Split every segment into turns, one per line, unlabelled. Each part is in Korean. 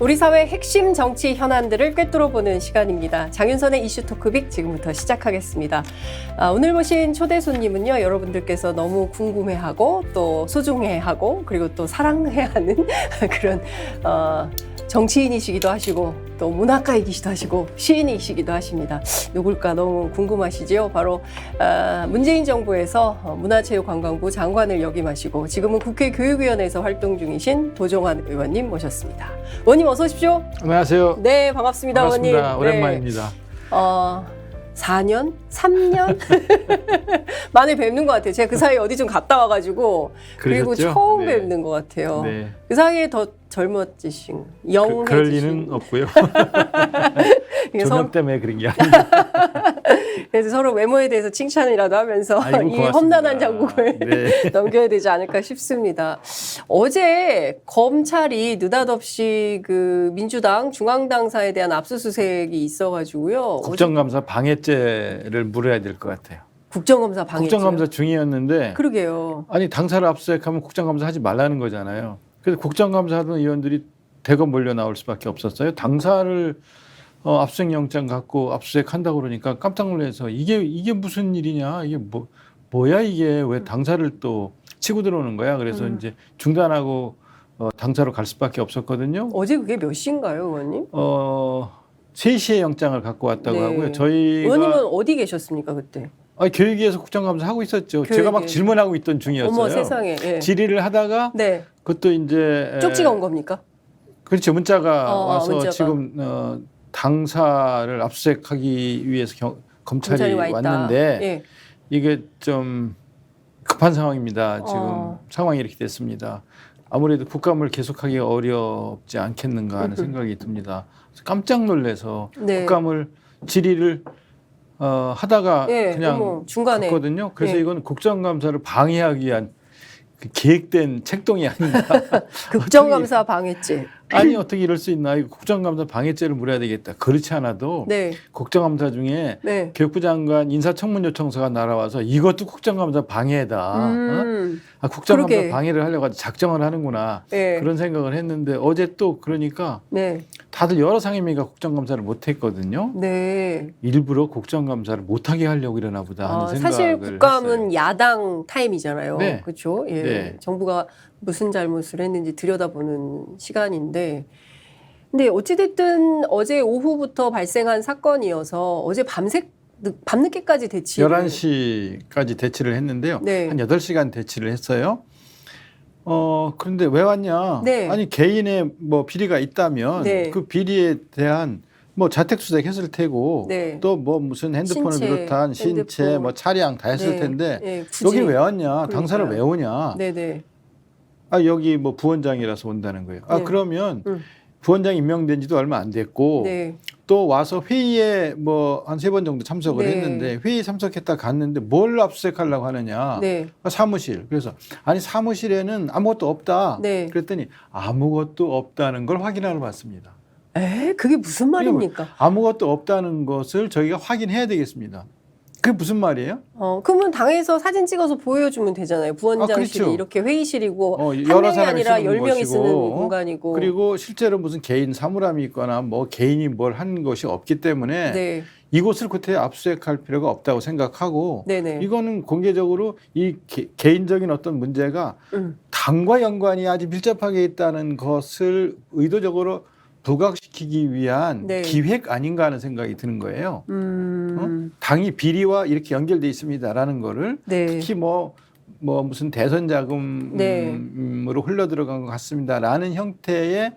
우리 사회 핵심 정치 현안들을 꿰뚫어보는 시간입니다. 장윤선의 이슈 토크빅 지금부터 시작하겠습니다. 오늘 모신 초대 손님은요, 여러분들께서 너무 궁금해하고 또 소중해하고 그리고 또 사랑해야 하는 그런 정치인이시기도 하시고 또 문학가이기도 하시고 시인이시기도 하십니다. 누굴까 너무 궁금하시지요? 바로 문재인 정부에서 문화체육관광부 장관을 역임하시고 지금은 국회 교육위원회에서 활동 중이신 도종환 의원님 모셨습니다. 의원님 어서 오십시오.
안녕하세요.
네, 반갑습니다.
반갑습니다.
의원님.
오랜만입니다.
4년? 3년? 만에 뵙는 것 같아요. 제가 그 사이에 어디 좀 갔다 와가지고 그리고
그러셨죠?
처음
네.
뵙는 것 같아요.
네.
그 사이에 더 젊어지신, 영해지신.
그럴 리는 없고요.
그래서
조명 때문에 그런 게 아니에요.
그래서 서로 외모에 대해서 칭찬이라도 하면서
아이고,
이
고맙습니다.
험난한 장국을
네.
넘겨야 되지 않을까 싶습니다. 어제 검찰이 느닷없이 그 민주당 중앙당사에 대한 압수수색이 있어가지고요.
국정감사 방해죄를 물어야 될 것 같아요.
국정감사 방해죄.
국정감사 중이었는데
그러게요.
아니 당사를 압수수색하면 국정감사 하지 말라는 거잖아요. 그래서 국정감사 하던 의원들이 대거 몰려 나올 수밖에 없었어요. 당사를 압수수색영장 갖고 압수수색한다고 그러니까 깜짝 놀라서 이게 무슨 일이냐, 이게 뭐야 이게 왜 당사를 또 치고 들어오는 거야. 그래서 이제 중단하고 당사로 갈 수밖에 없었거든요.
어제 그게 몇 시인가요, 의원님?
3시에 영장을 갖고 왔다고
네.
하고요. 저희가
의원님은 어디 계셨습니까 그때?
교육위에서 국정감사 하고 있었죠. 제가 막
교육위에서.
질문하고 있던 중이었어요.
어머 세상에. 예.
질의를 하다가
네.
그것도 이제
쪽지가 온 겁니까?
그렇죠. 문자가 와서
문자가.
지금 당사를 압수수색하기 위해서 검찰이
와 있다.
왔는데
예.
이게 좀 급한 상황입니다. 지금 상황이 이렇게 됐습니다. 아무래도 국감을 계속하기가 어렵지 않겠는가 하는 생각이 듭니다. 그래서 깜짝 놀라서
네.
국감을 질의를 하다가
예,
그냥
중간에.
갔거든요. 그래서
예.
이건 국정감사를 방해하기 위한 그 계획된 책동이 아닌가.
국정감사 방해죄.
아니 어떻게 이럴 수 있나. 이거 국정감사 방해죄를 물어야 되겠다. 그렇지 않아도
네.
국정감사 중에
네.
교육부 장관 인사청문 요청서가 날아와서 이것도 국정감사 방해다. 국정감사
그러게.
방해를 하려고 작정을 하는구나.
네.
그런 생각을 했는데 어제 또 그러니까
네.
다들 여러 상임위가 국정감사를 못했거든요.
네.
일부러 국정감사를 못하게 하려고 이러나 보다 하는 생각을
사실 국감은
했어요.
야당 타임이잖아요.
네.
그렇죠? 예.
네.
정부가 무슨 잘못을 했는지 들여다보는 시간인데, 근데 어찌됐든 어제 오후부터 발생한 사건이어서 어제 밤늦게까지 대치를
11시까지 대치를 했는데요.
네.
한 8시간 대치를 했어요. 그런데 왜 왔냐?
네.
아니 개인의 뭐 비리가 있다면
네.
그 비리에 대한 뭐 자택 수색했을 테고
네.
또 뭐 무슨 핸드폰을
신체,
비롯한 신체
핸드폰.
뭐 차량 다 했을
네.
텐데
네, 굳이.
여기 왜 왔냐? 당사를
그러니까요.
왜 오냐?
네네.
여기 뭐 부원장이라서 온다는 거예요.
네.
그러면 부원장 임명된 지도 얼마 안 됐고
네.
또 와서 회의에 뭐 한 3번 정도 참석을
네.
했는데 회의 참석했다 갔는데 뭘 압수수색하려고 하느냐.
네.
사무실. 그래서 아니 사무실에는 아무것도 없다.
네.
그랬더니 아무것도 없다는 걸 확인하러 왔습니다.
그게 무슨 말입니까?
아무것도 없다는 것을 저희가 확인해야 되겠습니다. 그게 무슨 말이에요?
그러면 당에서 사진 찍어서 보여주면 되잖아요. 부원장실이
그렇죠.
이렇게 회의실이고 한
여러
명이
사람이
아니라
쓰는
10명이
것이고,
쓰는 공간이고.
그리고 실제로 무슨 개인 사물함이 있거나 뭐 개인이 뭘 한 것이 없기 때문에
네.
이곳을 그때 압수수색할 필요가 없다고 생각하고
네네.
이거는 공개적으로 이 개인적인 어떤 문제가 당과 연관이 아주 밀접하게 있다는 것을 의도적으로 부각시키기 위한
네.
기획 아닌가 하는 생각이 드는 거예요. 당이 비리와 이렇게 연결돼 있습니다라는 거를
네.
특히 뭐 무슨 대선 자금으로 흘러 들어간 것 같습니다라는 형태의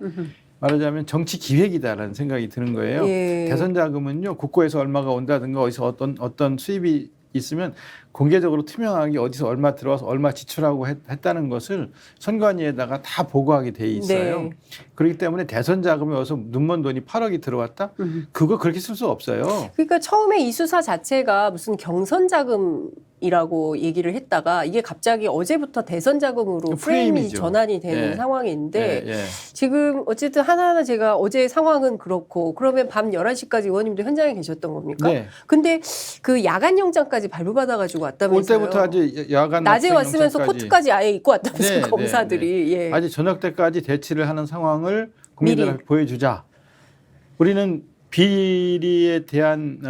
말하자면 정치 기획이다라는 생각이 드는 거예요.
예.
대선 자금은요 국고에서 얼마가 온다든가 어디서 어떤 수입이 있으면 공개적으로 투명하게 어디서 얼마 들어와서 얼마 지출하고 했다는 것을 선관위에다가 다 보고하게 돼 있어요.
네.
그렇기 때문에 대선 자금에 와서 눈먼 돈이 8억이 들어왔다? 그거 그렇게 쓸 수 없어요.
그러니까 처음에 이 수사 자체가 무슨 경선 자금이라고 얘기를 했다가 이게 갑자기 어제부터 대선 자금으로 프레임이
프레임이죠.
전환이 되는
예.
상황인데
예, 예.
지금 어쨌든 하나하나 제가 어제 상황은 그렇고 그러면 밤 11시까지 의원님도 현장에 계셨던 겁니까?
네.
근데 그 야간 영장까지 발부받아가지고 왔다면서요.
올 때부터 아주 야간
낮에
납작
왔으면서
영장까지.
코트까지 아예 입고 왔다면서요.
네,
검사들이. 예.
아직 저녁 때까지 대치를 하는 상황을 국민들
미리.
앞에 보여주자. 우리는 비리에 대한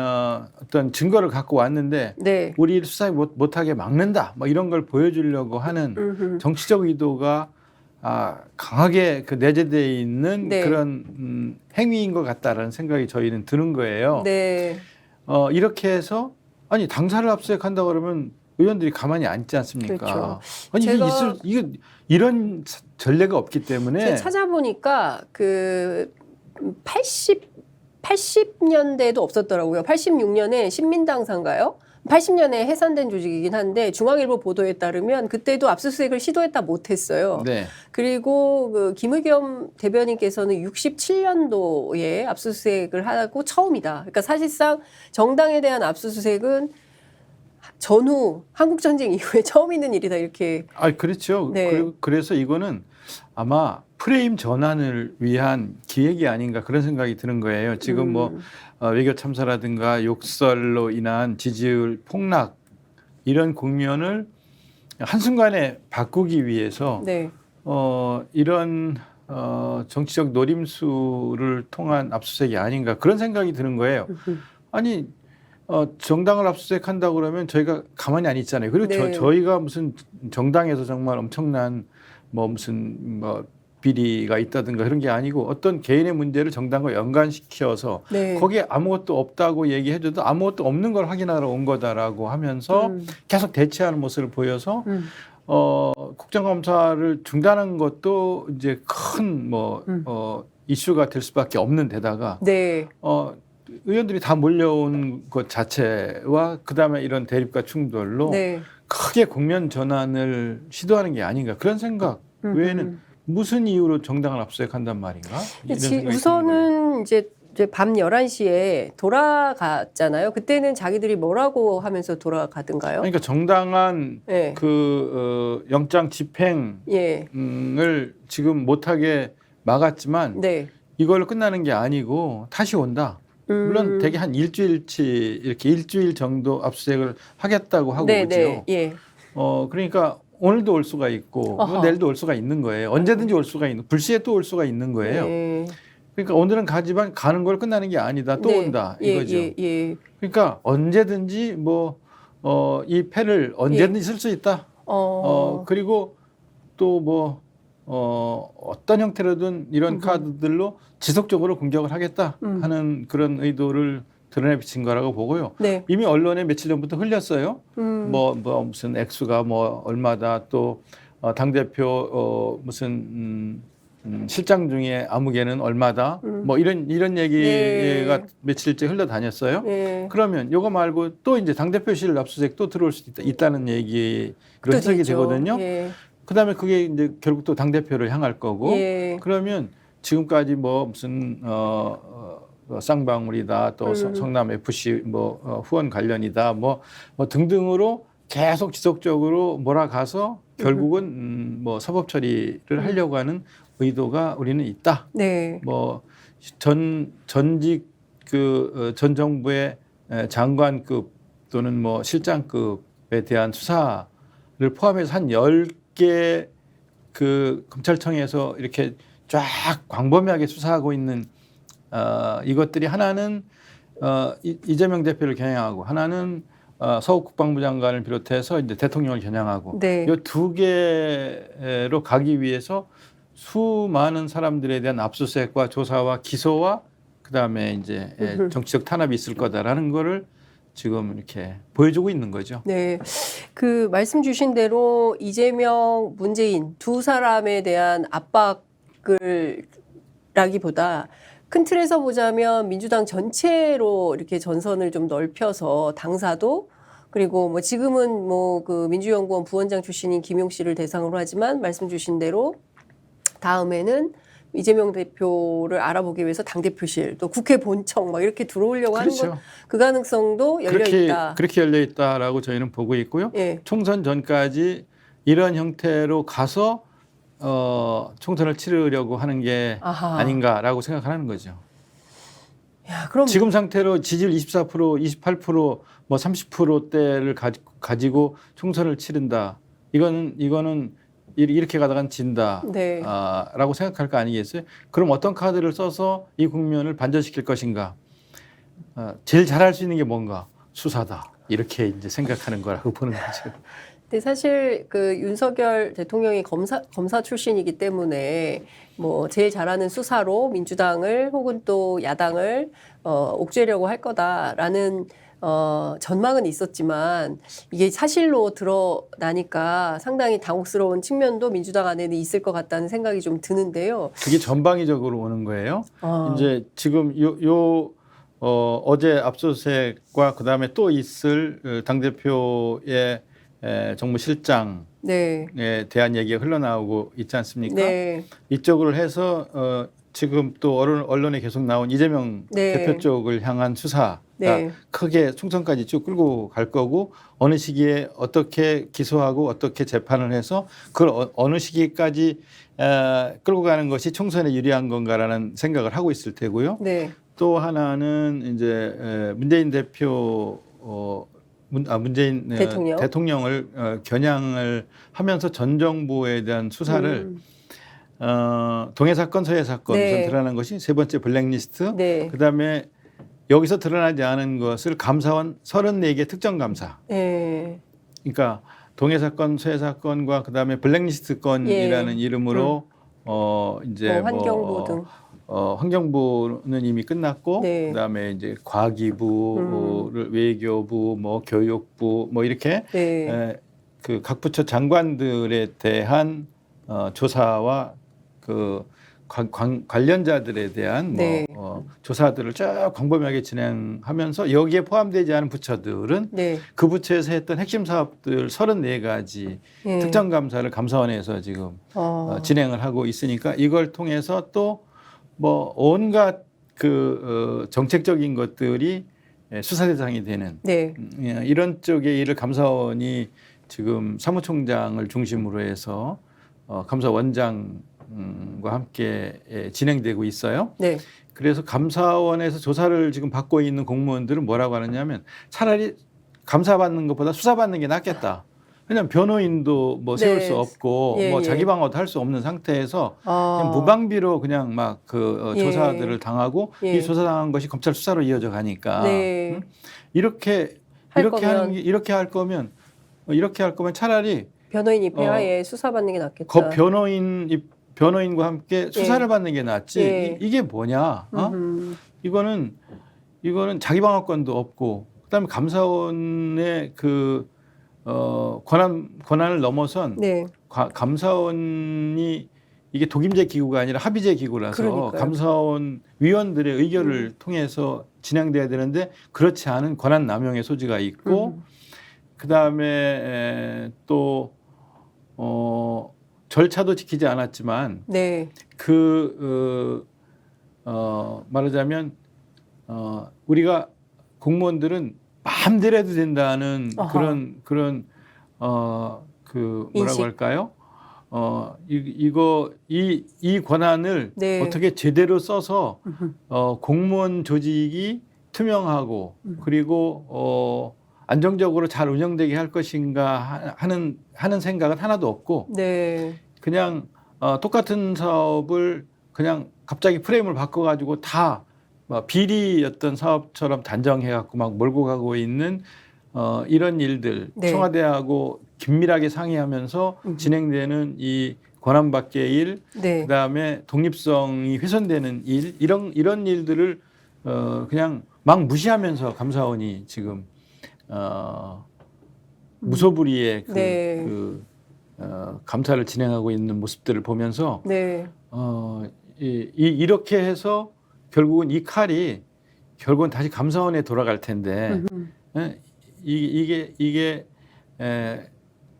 어떤 증거를 갖고 왔는데
네.
우리 수사 못하게 막는다. 뭐 이런 걸 보여주려고 하는
음흠.
정치적 의도가 강하게 그 내재되어 있는
네.
그런 행위인 것 같다라는 생각이 저희는 드는 거예요.
네.
이렇게 해서 아니 당사를 압수수색한다 그러면 의원들이 가만히 앉지 않습니까?
그렇죠.
아니
제가
이런 전례가 없기 때문에
제가 찾아보니까 그 80년대에도 없었더라고요. 86년에 신민당사인가요? 80년에 해산된 조직이긴 한데 중앙일보 보도에 따르면 그때도 압수수색을 시도했다 못했어요.
네.
그리고 그 김의겸 대변인께서는 67년도에 압수수색을 하고 처음이다. 그러니까 사실상 정당에 대한 압수수색은 전후 한국전쟁 이후에 처음 있는 일이다 이렇게.
그렇죠.
네.
그래서 이거는 아마 프레임 전환을 위한 기획이 아닌가 그런 생각이 드는 거예요. 지금 뭐 외교 참사라든가 욕설로 인한 지지율 폭락 이런 국면을 한순간에 바꾸기 위해서
네.
이런 정치적 노림수를 통한 압수수색이 아닌가 그런 생각이 드는 거예요. 아니 정당을 압수수색한다고 그러면 저희가 가만히 안 있잖아요. 그리고
네.
저희가 무슨 정당에서 정말 엄청난 뭐 무슨 뭐 비리가 있다든가 그런 게 아니고 어떤 개인의 문제를 정당과 연관시켜서
네.
거기에 아무것도 없다고 얘기해줘도 아무것도 없는 걸 확인하러 온 거다라고 하면서 계속 대치하는 모습을 보여서 국정감사를 중단한 것도 이제 큰 이슈가 될 수밖에 없는 데다가
네.
의원들이 다 몰려온 것 자체와 그다음에 이런 대립과 충돌로
네.
크게 국면 전환을 시도하는 게 아닌가 그런 생각 외에는 무슨 이유로 정당을 압수수색한단 말인가? 이런 생각이 드는 거예요.
우선은 이제 밤 11시에 돌아갔잖아요. 그때는 자기들이 뭐라고 하면서 돌아가던가요?
그러니까 정당한
네.
영장 집행을
예.
지금 못하게 막았지만
네.
이걸로 끝나는 게 아니고 다시 온다. 물론 대개 한 일주일치 이렇게 일주일 정도 압수수색을 하겠다고 하고
네,
오죠.
네. 예.
그러니까 오늘도 올 수가 있고
어허.
내일도 올 수가 있는 거예요. 언제든지 올 수가 있는 불시에 또 올 수가 있는 거예요.
네.
그러니까 오늘은 가지만 가는 걸 끝나는 게 아니다. 또
네.
온다
예,
이거죠.
예, 예.
그러니까 언제든지 이 패를 언제든지 쓸 수 있다. 그리고 또 어떤 형태로든 이런 카드들로 지속적으로 공격을 하겠다 하는 그런 의도를 드러내 비친 거라고 보고요.
네.
이미 언론에 며칠 전부터 흘렸어요. 무슨 액수가 얼마다 또 당대표 무슨 실장 중에 아무개는 얼마다 이런 얘기가
네.
며칠째 흘러다녔어요.
네.
그러면 요거 말고 또 이제 당대표실 압수수색 또 들어올 수 있다는 얘기로 해석이
되죠.
되거든요.
예.
그다음에 그게 이제 결국 또 당대표를 향할 거고
예.
그러면 지금까지 무슨 쌍방울이다 또 성남 FC 후원 관련이다 등등으로 계속 지속적으로 몰아가서 결국은 사법 처리를 하려고 하는 의도가 우리는 있다.
네.
전직 전 정부의 장관급 또는 실장급에 대한 수사를 포함해서 한 10개 검찰청에서 이렇게 쫙 광범위하게 수사하고 있는 이것들이 하나는 이재명 대표를 겨냥하고 하나는 서욱 국방부 장관을 비롯해서 이제 대통령을 겨냥하고
네.
이 두 개로 가기 위해서 수많은 사람들에 대한 압수수색과 조사와 기소와 그다음에 이제 정치적 탄압이 있을 거다라는 거를 지금 이렇게 보여주고 있는 거죠.
네. 그 말씀 주신 대로 이재명, 문재인 두 사람에 대한 압박을 라기보다 큰 틀에서 보자면 민주당 전체로 이렇게 전선을 좀 넓혀서 당사도 그리고 지금은 그 민주연구원 부원장 출신인 김용 씨를 대상으로 하지만 말씀 주신 대로 다음에는 이재명 대표를 알아보기 위해서 당대표실 또 국회 본청 이렇게 들어오려고
그렇죠.
하는 그 가능성도 열려 있다.
그렇게 열려 있다라고 저희는 보고 있고요.
예.
총선 전까지 이런 형태로 가서 총선을 치르려고 하는 게
아하.
아닌가라고 생각하는 거죠.
야, 그럼
지금 상태로 지지율 24%, 28%, 30%대를 가지고 총선을 치른다. 이거는 이렇게 가다간 진다.
네.
라고 생각할 거 아니겠어요? 그럼 어떤 카드를 써서 이 국면을 반전시킬 것인가? 제일 잘할 수 있는 게 뭔가? 수사다. 이렇게 이제 생각하는 거라고 보는 거죠.
근데 사실 그 윤석열 대통령이 검사 출신이기 때문에 뭐 제일 잘하는 수사로 민주당을 혹은 또 야당을 옥죄려고 할 거다라는 전망은 있었지만 이게 사실로 드러나니까 상당히 당혹스러운 측면도 민주당 안에는 있을 것 같다는 생각이 좀 드는데요.
그게 전방위적으로 오는 거예요.
아.
이제 지금 어제 압수수색과 그다음에 또 있을 당대표의 정무실장에
네.
대한 얘기가 흘러나오고 있지 않습니까?
네.
이쪽으로 해서 지금 또 언론에 계속 나온 이재명
네.
대표 쪽을 향한 수사가
네.
크게 총선까지 쭉 끌고 갈 거고 어느 시기에 어떻게 기소하고 어떻게 재판을 해서 그걸 어느 시기까지 끌고 가는 것이 총선에 유리한 건가라는 생각을 하고 있을 테고요.
네.
또 하나는 이제 문재인 대표 문재인 대통령을 겨냥을 하면서 전 정부에 대한 수사를 동해 사건, 서해 사건
네.
우선 드러난 것이 세 번째 블랙리스트.
네.
그다음에 여기서 드러나지 않은 것을 감사원 34개 특정 감사.
네.
그러니까 동해 사건, 서해 사건과 그다음에 블랙리스트 건이라는
예.
이름으로 이제
환경부 등.
환경부는 이미 끝났고
네.
그다음에 이제 과기부, 외교부, 뭐 교육부 뭐 이렇게
네.
그 각 부처 장관들에 대한 조사와 그 관련자들에 대한
네.
조사들을 쭉 광범위하게 진행하면서 여기에 포함되지 않은 부처들은
네.
그 부처에서 했던 핵심 사업들 34가지
예.
특정 감사를 감사원에서 지금 진행을 하고 있으니까 이걸 통해서 또 뭐 온갖 그 정책적인 것들이 수사 대상이 되는
네.
이런 쪽의 일을 감사원이 지금 사무총장을 중심으로 해서 감사원장과 함께 진행되고 있어요.
네.
그래서 감사원에서 조사를 지금 받고 있는 공무원들은 뭐라고 하느냐면 차라리 감사받는 것보다 수사받는 게 낫겠다. 왜냐하면 변호인도 뭐 세울
네.
수 없고
예,
뭐
예.
자기 방어도 할 수 없는 상태에서 그냥 무방비로 그냥 막 그
예.
조사들을 당하고
예.
이 조사당한 것이 검찰 수사로 이어져 가니까
네.
이렇게 할 거면 차라리
변호인 입회하에 수사받는 게 낫겠다.
변호인과 함께 수사를 받는 게 낫지.
예.
이게 뭐냐? 이거는 자기 방어권도 없고 그다음에 감사원의 그 권한을 넘어선
네.
감사원이 이게 독임제 기구가 아니라 합의제 기구라서
그러니까요.
감사원 위원들의 의결을 통해서 진행돼야 되는데 그렇지 않은 권한 남용의 소지가 있고 그다음에 또 절차도 지키지 않았지만
네.
말하자면 우리가 공무원들은 마음대로 해도 된다는
아하.
그런 그 뭐라고
인식.
할까요? 이 권한을
네.
어떻게 제대로 써서 공무원 조직이 투명하고 그리고 안정적으로 잘 운영되게 할 것인가 하는 생각은 하나도 없고
네.
그냥 똑같은 사업을 그냥 갑자기 프레임을 바꿔가지고 다 비리였던 사업처럼 단정해갖고 막 몰고 가고 있는 이런 일들
네.
청와대하고 긴밀하게 상의하면서 진행되는 이 권한밖의 일,
네.
그다음에 독립성이 훼손되는 일 이런 일들을 그냥 막 무시하면서 감사원이 지금 무소불위의
네.
감사를 진행하고 있는 모습들을 보면서
네.
이렇게 해서 결국은 이 칼이 결국은 다시 감사원에 돌아갈 텐데 이게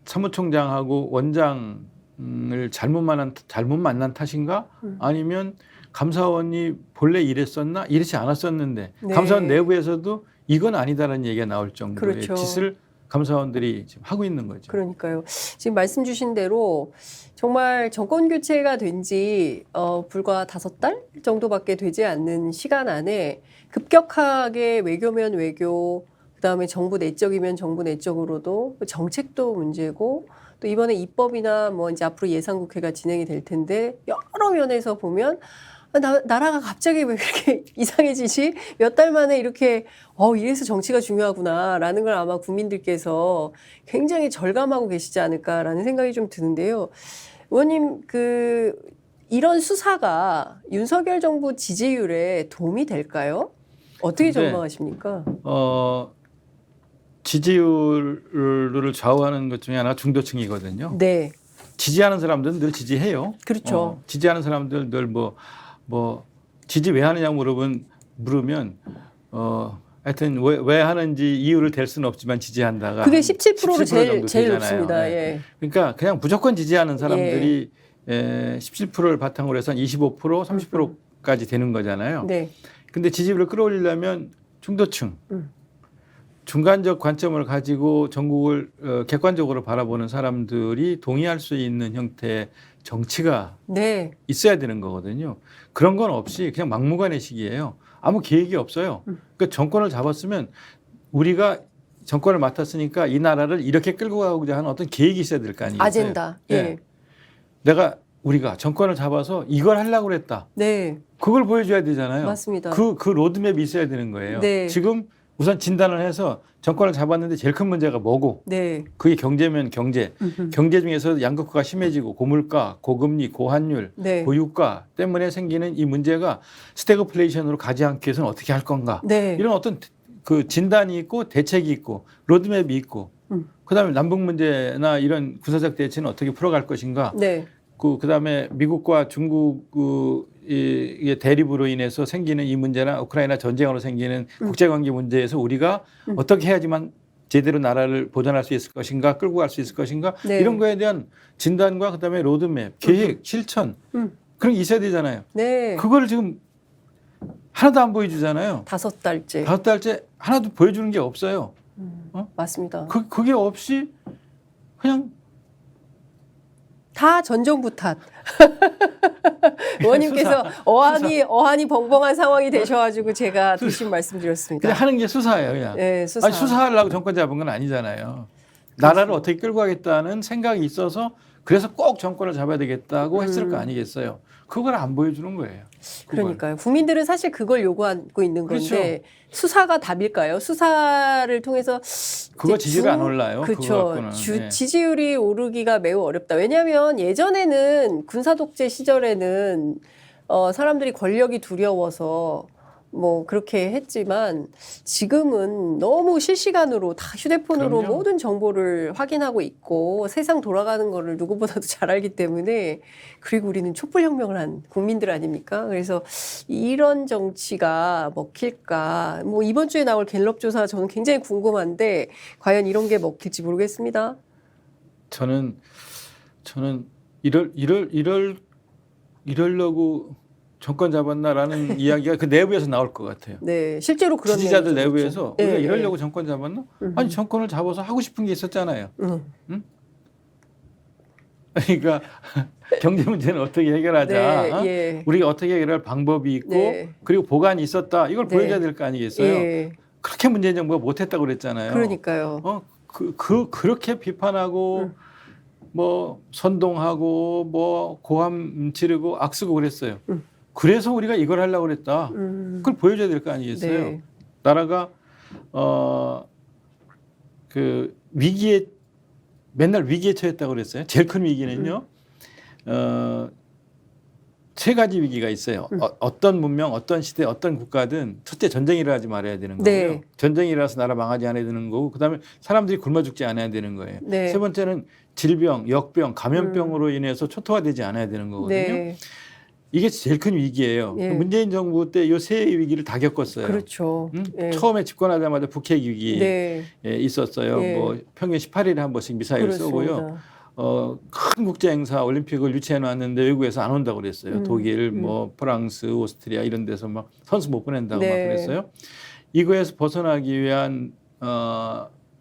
사무총장하고 원장을 잘못 만난 탓인가? 아니면 감사원이 본래 이랬었나? 이렇지 않았었는데
네.
감사원 내부에서도 이건 아니다라는 얘기가 나올 정도의
그렇죠.
짓을 감사원들이 지금 하고 있는 거죠.
그러니까요. 지금 말씀 주신 대로 정말 정권 교체가 된 지 불과 5달 정도밖에 되지 않는 시간 안에 급격하게 외교면 외교, 그다음에 정부 내적이면 정부 내적으로도 정책도 문제고 또 이번에 입법이나 뭐 이제 앞으로 예산국회가 진행이 될 텐데 여러 면에서 보면 나라가 갑자기 왜 그렇게 이상해지지? 몇 달 만에 이렇게 이래서 정치가 중요하구나라는 걸 아마 국민들께서 굉장히 절감하고 계시지 않을까라는 생각이 좀 드는데요. 의원님 이런 수사가 윤석열 정부 지지율에 도움이 될까요? 어떻게 전망하십니까?
지지율을 좌우하는 것 중에 하나가 중도층이거든요.
네.
지지하는 사람들은 늘 지지해요.
그렇죠.
지지하는 사람들 늘 지지 왜 하느냐 물으면 하여튼 왜 하는지 이유를 댈 수는 없지만 지지한다가
그게 17%로
17% 정도
제일
되잖아요.
높습니다.
예.
예.
그러니까 그냥 무조건 지지하는 사람들이 17%를 바탕으로 해서 한 25%, 30%까지 되는 거잖아요.
네.
근데 지지율을 끌어올리려면 중도층, 중간적 관점을 가지고 전국을 객관적으로 바라보는 사람들이 동의할 수 있는 형태의 정치가
네.
있어야 되는 거거든요. 그런 건 없이 그냥 막무가내식이에요. 아무 계획이 없어요. 그러니까 정권을 잡았으면 우리가 정권을 맡았으니까 이 나라를 이렇게 끌고 가고자 하는 어떤 계획이 있어야 될 거 아니겠어요.
아젠다. 예.
우리가 정권을 잡아서 이걸 하려고 그랬다.
네.
그걸 보여줘야 되잖아요.
맞습니다.
그 로드맵이 있어야 되는 거예요.
네.
지금 우선 진단을 해서 정권을 잡았는데 제일 큰 문제가 뭐고?
네.
그게 경제면 경제. 경제 중에서 양극화가 심해지고 고물가, 고금리, 고환율,
네.
고유가 때문에 생기는 이 문제가 스태그플레이션으로 가지 않기 위해서는 어떻게 할 건가?
네.
이런 어떤 그 진단이 있고 대책이 있고 로드맵이 있고 그다음에 남북 문제나 이런 군사적 대치는 어떻게 풀어갈 것인가?
네.
그다음에 미국과 중국 이 대립으로 인해서 생기는 이 문제나 우크라이나 전쟁으로 생기는 국제관계 문제에서 우리가 어떻게 해야지만 제대로 나라를 보존할 수 있을 것인가, 끌고 갈 수 있을 것인가
네.
이런 거에 대한 진단과 그다음에 로드맵, 계획, 실천 그런 게 있어야 되잖아요.
네.
그걸 지금 하나도 안 보여주잖아요.
5달째.
5달째 하나도 보여주는 게 없어요.
맞습니다.
그게 없이 그냥
다 전 정부 탓. 의원님께서 어안이 벙벙한 상황이 되셔가지고 제가 대신 말씀드렸습니다.
그냥 하는 게 수사예요, 그냥.
네, 수사.
아니, 수사하려고 정권 잡은 건 아니잖아요. 나라를 어떻게 끌고 가겠다는 생각이 있어서 그래서 꼭 정권을 잡아야 되겠다고 했을 거 아니겠어요. 그걸 안 보여주는 거예요. 그걸.
그러니까요. 국민들은 사실 그걸 요구하고 있는 건데
그렇죠.
수사가 답일까요? 수사를 통해서
그거
이제
지지가 안 올라요. 그거
그렇죠.
갖고는. 네.
지지율이 오르기가 매우 어렵다. 왜냐하면 예전에는 군사 독재 시절에는 사람들이 권력이 두려워서 뭐 그렇게 했지만 지금은 너무 실시간으로 다 휴대폰으로
그럼요.
모든 정보를 확인하고 있고 세상 돌아가는 거를 누구보다도 잘 알기 때문에 그리고 우리는 촛불혁명을 한 국민들 아닙니까? 그래서 이런 정치가 먹힐까? 뭐 이번 주에 나올 갤럽 조사 저는 굉장히 궁금한데 과연 이런 게 먹힐지 모르겠습니다.
저는 이러려고 정권 잡았나라는 이야기가 그 내부에서 나올 것 같아요.
네, 실제로 그런
지지자들
내용이 좀
내부에서
있죠.
우리가
예,
이러려고 정권 잡았나? 아니 정권을 잡아서 하고 싶은 게 있었잖아요. 응? 그러니까 경제 문제는 어떻게 해결하자.
네, 예.
우리가 어떻게 해결할 방법이 있고
네.
그리고 보관이 있었다. 이걸
네.
보여줘야 될 거 아니겠어요.
예.
그렇게 문재인 정부가 못했다고 그랬잖아요.
그러니까요.
그렇게 비판하고 뭐 선동하고 뭐 고함 지르고 악쓰고 그랬어요. 그래서 우리가 이걸 하려고 그랬다. 그걸 보여줘야 될 거 아니겠어요.
네.
나라가 그 위기에 맨날 위기에 처했다고 그랬어요. 제일 큰 위기는요. 세 가지 위기가 있어요. 어떤 문명, 어떤 시대, 어떤 국가든 첫째 전쟁이 일어나지 말아야 되는 거고요.
네.
전쟁이 일어나서 나라 망하지 않아야 되는 거고 그다음에 사람들이 굶어 죽지 않아야 되는 거예요.
네.
세 번째는 질병, 역병, 감염병으로 인해서 초토화되지 않아야 되는 거거든요.
네.
이게 제일 큰 위기예요.
예.
문재인 정부 때 이 세 위기를 다 겪었어요.
그렇죠. 예.
처음에 집권하자마자 북핵 위기
네.
있었어요.
예.
뭐 평균 18일에 한 번씩 미사일 쏘고요.
그렇습니다.
큰 국제 행사 올림픽을 유치해 놨는데 외국에서 안 온다고 그랬어요. 독일, 뭐 프랑스, 오스트리아 이런 데서 막 선수 못 보낸다고
네.
막 그랬어요. 이거에서 벗어나기 위한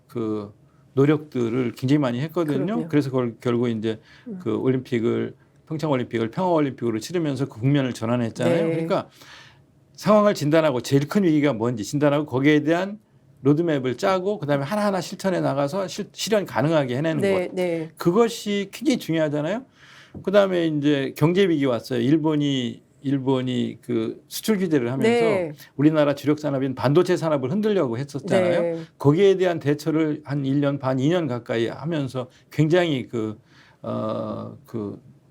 그 노력들을 굉장히 많이 했거든요.
그럼요.
그래서 그걸 결국 이제 그 올림픽을 평창 올림픽을 평화 올림픽으로 치르면서 그 국면을 전환했잖아요.
네.
그러니까 상황을 진단하고 제일 큰 위기가 뭔지 진단하고 거기에 대한 로드맵을 짜고 그다음에 하나하나 실천해 나가서 실현 가능하게 해내는
네,
것.
네.
그것이 굉장히 중요하잖아요. 그다음에 이제 경제 위기 왔어요. 일본이 그 수출 규제를 하면서
네.
우리나라 주력 산업인 반도체 산업을 흔들려고 했었잖아요.
네.
거기에 대한 대처를 한 1년 반, 2년 가까이 하면서 굉장히 그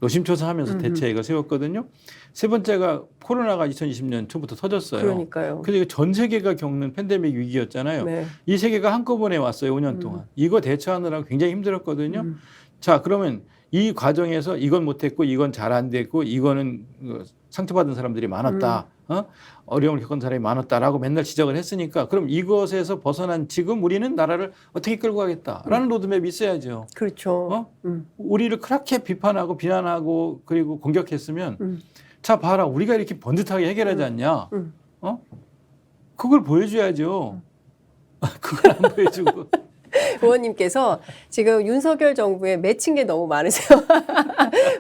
노심초사하면서 대책을 세웠거든요. 세 번째가 코로나가 2020년 초부터 터졌어요.
그러니까요.
그래서 전 세계가 겪는 팬데믹 위기였잖아요.
네.
이 세계가 한꺼번에 왔어요. 5년 동안. 이거 대처하느라고 굉장히 힘들었거든요. 자, 그러면 이 과정에서 이건 못했고 이건 잘 안 됐고 이거는 상처받은 사람들이 많았다. 어려움을 겪은 사람이 많았다라고 맨날 지적을 했으니까 그럼 이것에서 벗어난 지금 우리는 나라를 어떻게 끌고 가겠다라는 로드맵이 있어야죠.
그렇죠.
우리를 그렇게 비판하고 비난하고 그리고 공격했으면 자 봐라 우리가 이렇게 번듯하게 해결하지 않냐. 그걸 보여줘야죠. 그걸 안 보여주고.
의원님께서 지금 윤석열 정부에 맺힌 게 너무 많으세요.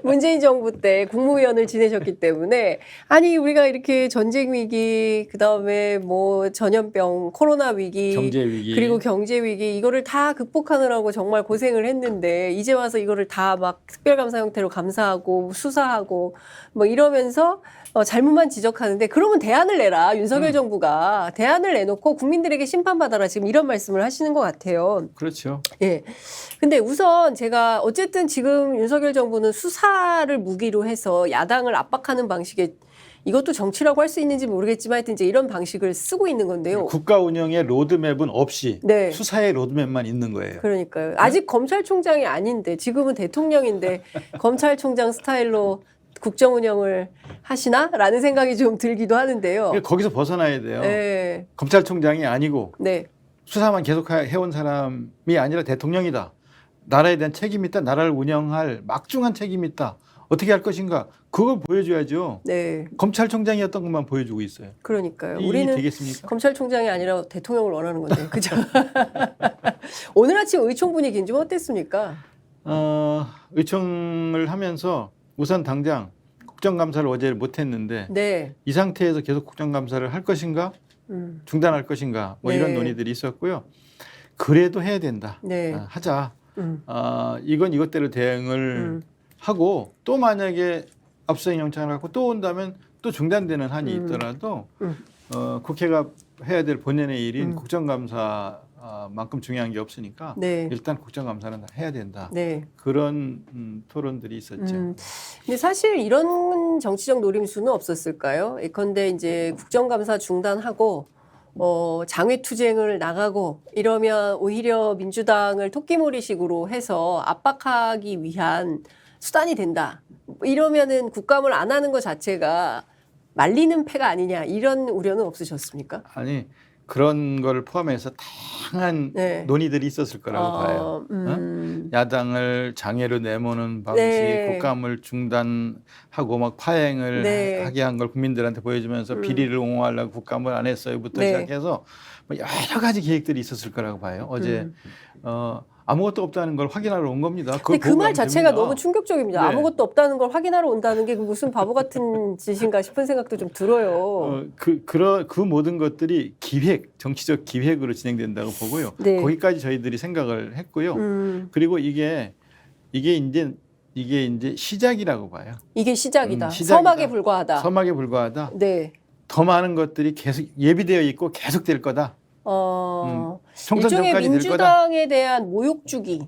문재인 정부 때 국무위원을 지내셨기 때문에 아니 우리가 이렇게 전쟁 위기 그다음에 뭐 전염병 코로나 위기
경제 위기
그리고 경제 위기 이거를 다 극복하느라고 정말 고생을 했는데 이제 와서 이거를 다 막 특별감사 형태로 감사하고 수사하고 뭐 이러면서 잘못만 지적하는데 그러면 대안을 내라. 윤석열 정부가 대안을 내놓고 국민들에게 심판받아라. 지금 이런 말씀을 하시는 것 같아요.
그렇죠.
예. 근데 우선 제가 어쨌든 지금 윤석열 정부는 수사를 무기로 해서 야당을 압박하는 방식의 이것도 정치라고 할 수 있는지 모르겠지만 하여튼 이제 이런 방식을 쓰고 있는 건데요.
국가 운영의 로드맵은 없이
네.
수사의 로드맵만 있는 거예요.
그러니까요. 아직 검찰총장이 아닌데 지금은 대통령인데 검찰총장 스타일로 국정 운영을 하시나? 라는 생각이 좀 들기도 하는데요.
거기서 벗어나야 돼요.
네.
검찰총장이 아니고
네.
수사만 계속 해온 사람이 아니라 대통령이다. 나라에 대한 책임이 있다. 나라를 운영할 막중한 책임이 있다. 어떻게 할 것인가. 그걸 보여줘야죠.
네.
검찰총장이었던 것만 보여주고 있어요.
그러니까요.
이
우리는
되겠습니까?
검찰총장이 아니라 대통령을 원하는 건데. 그죠? 오늘 아침 의총 분위기는 좀 어땠습니까?
의총을 하면서 우선 당장 국정감사를 어제 못했는데
네.
이 상태에서 계속 국정감사를 할 것인가 중단할 것인가 뭐
네.
이런 논의들이 있었고요. 그래도 해야 된다.
네.
하자. 이건 이것대로 대응을 하고 또 만약에 압수수색 영장을 갖고 또 온다면 또 중단되는 한이 있더라도 국회가 해야 될 본연의 일인 국정감사만큼 중요한 게 없으니까
네.
일단 국정감사는 해야 된다.
네.
그런 토론들이 있었죠.
근데 사실 이런 정치적 노림수는 없었을까요? 예컨대 이제 국정감사 중단하고 장외투쟁을 나가고 이러면 오히려 민주당을 토끼몰이식으로 해서 압박하기 위한 수단이 된다. 이러면은 국감을 안 하는 것 자체가 말리는 패가 아니냐 이런 우려는 없으셨습니까?
아니 그런 걸 포함해서 다양한
네.
논의들이 있었을 거라고 봐요. 야당을 장애로 내모는 방식,
네.
국감을 중단하고 막 파행을
네.
하게 한 걸 국민들한테 보여주면서 비리를 옹호하려고 국감을 안 했어요부터
네.
시작해서 뭐 여러 가지 계획들이 있었을 거라고 봐요. 어제 아무것도 없다는 걸 확인하러 온 겁니다.
근데 그 말 자체가
됩니다.
너무 충격적입니다.
네.
아무것도 없다는 걸 확인하러 온다는 게 무슨 바보 같은 짓인가 싶은 생각도 좀 들어요.
그 모든 것들이 정치적 기획으로 진행된다고 보고요.
네.
거기까지 저희들이 생각을 했고요. 그리고 이게 이제 시작이라고 봐요.
이게 시작이다.
시작이다.
서막에 불과하다.
서막에 불과하다.
네.
더 많은 것들이 계속 예비되어 있고 계속 될 거다. 총선
일종의
전까지 될 거다.
민주당에 대한 모욕주기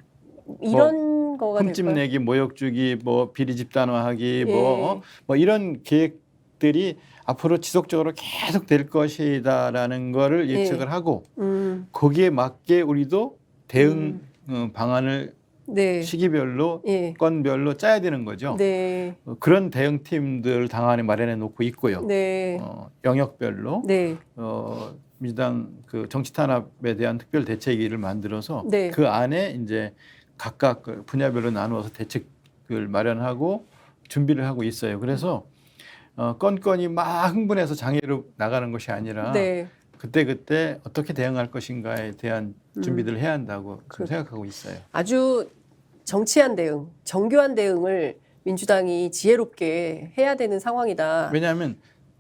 이런 거가
흠집
될까요?
내기, 모욕주기, 뭐 비리 집단화하기,
예.
뭐 이런 계획들이 앞으로 지속적으로 계속 될 것이다라는 거를 예측을 하고 거기에 맞게 우리도 대응 방안을
네.
시기별로
예.
건별로 짜야 되는 거죠.
네.
그런 대응팀들 당 안에 마련해 놓고 있고요.
네.
영역별로
네.
민주당 그 정치 탄압에 대한 특별 대책위를 만들어서
네.
그 안에 이제 각각 그 분야별로 나누어서 대책을 마련하고 준비를 하고 있어요. 그래서 건건이 막 흥분해서 장애로 나가는 것이 아니라
네.
그때 어떻게 대응할 것인가에 대한 준비를 해야 한다고 생각하고 있어요.
아주 정치한 대응, 정교한 대응을 민주당이 지혜롭게 해야 되는 상황이다.
왜냐하면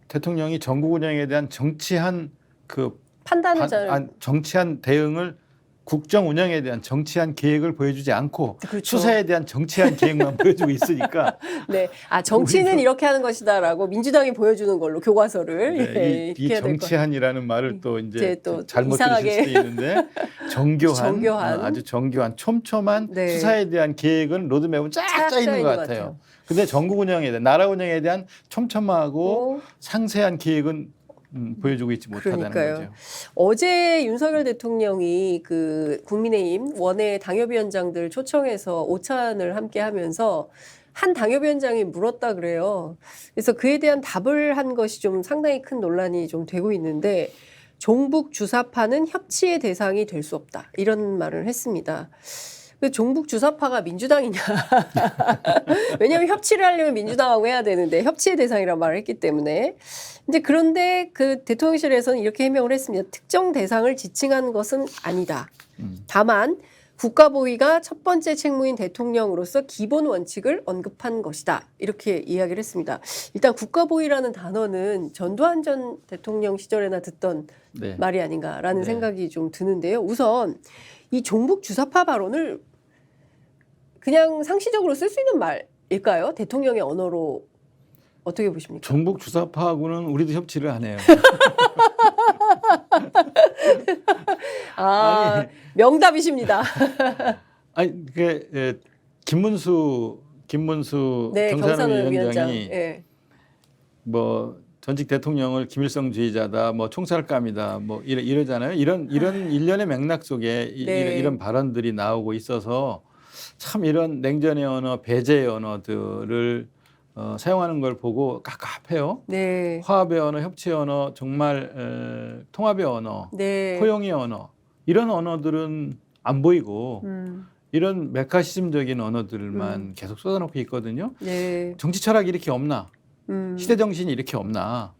대통령이 전국 운영에 대한 정치한 그
판단을 잘
정치한 대응을 국정 운영에 대한 정치한 계획을 보여주지 않고
그렇죠.
수사에 대한 정치한 계획만 보여주고 있으니까
네, 정치는 이렇게 하는 것이다라고 민주당이 보여주는 걸로 교과서를
네, 이
해야 될 것
정치한이라는 말을 또 이제
또
잘못
이상하게.
들으실 수도 있는데 정교한, 아주 정교한 촘촘한
네.
수사에 대한 계획은 로드맵은 쫙 짜 있는 것 같아요. 근데 전국 운영에 대한 나라 운영에 대한 촘촘하고 상세한 계획은 보여주고 있지 못하다는 거죠.
어제 윤석열 대통령이 그 국민의힘 원외 당협위원장들 초청해서 오찬을 함께 하면서 한 당협위원장이 물었다 그래요. 그래서 그에 대한 답을 한 것이 좀 상당히 큰 논란이 좀 되고 있는데 종북 주사파는 협치의 대상이 될 수 없다. 이런 말을 했습니다. 그 종북 주사파가 민주당이냐. 왜냐하면 협치를 하려면 민주당하고 해야 되는데 협치의 대상이라고 말을 했기 때문에. 이제 그런데 그 대통령실에서는 이렇게 해명을 했습니다. 특정 대상을 지칭한 것은 아니다. 다만 국가보위가 첫 번째 책무인 대통령으로서 기본 원칙을 언급한 것이다. 이렇게 이야기를 했습니다. 일단 국가보위라는 단어는 전두환 전 대통령 시절에나 듣던
네.
말이 아닌가라는
네.
생각이 좀 드는데요. 우선 이 종북 주사파 발언을 그냥 상시적으로 쓸 수 있는 말일까요? 대통령의 언어로 어떻게 보십니까?
종북 주사파하고는 우리도 협치를 안 해요.
아니, 명답이십니다.
아니 그 김문수
네,
경산위
위원장.
위원장이
네.
뭐 전직 대통령을 김일성주의자다, 뭐 총살감이다, 뭐 이러잖아요. 이런 일련의 맥락 속에
네.
이런 발언들이 나오고 있어서 참 이런 냉전의 언어, 배제의 언어들을 사용하는 걸 보고 깝깝해요.
네.
화합의 언어, 협치의 언어, 정말 통합의 언어,
네.
포용의 언어 이런 언어들은 안 보이고 이런 메카시즘적인 언어들만 계속 쏟아놓고 있거든요.
네.
정치 철학이 이렇게 없나? 시대 정신이 이렇게 없나?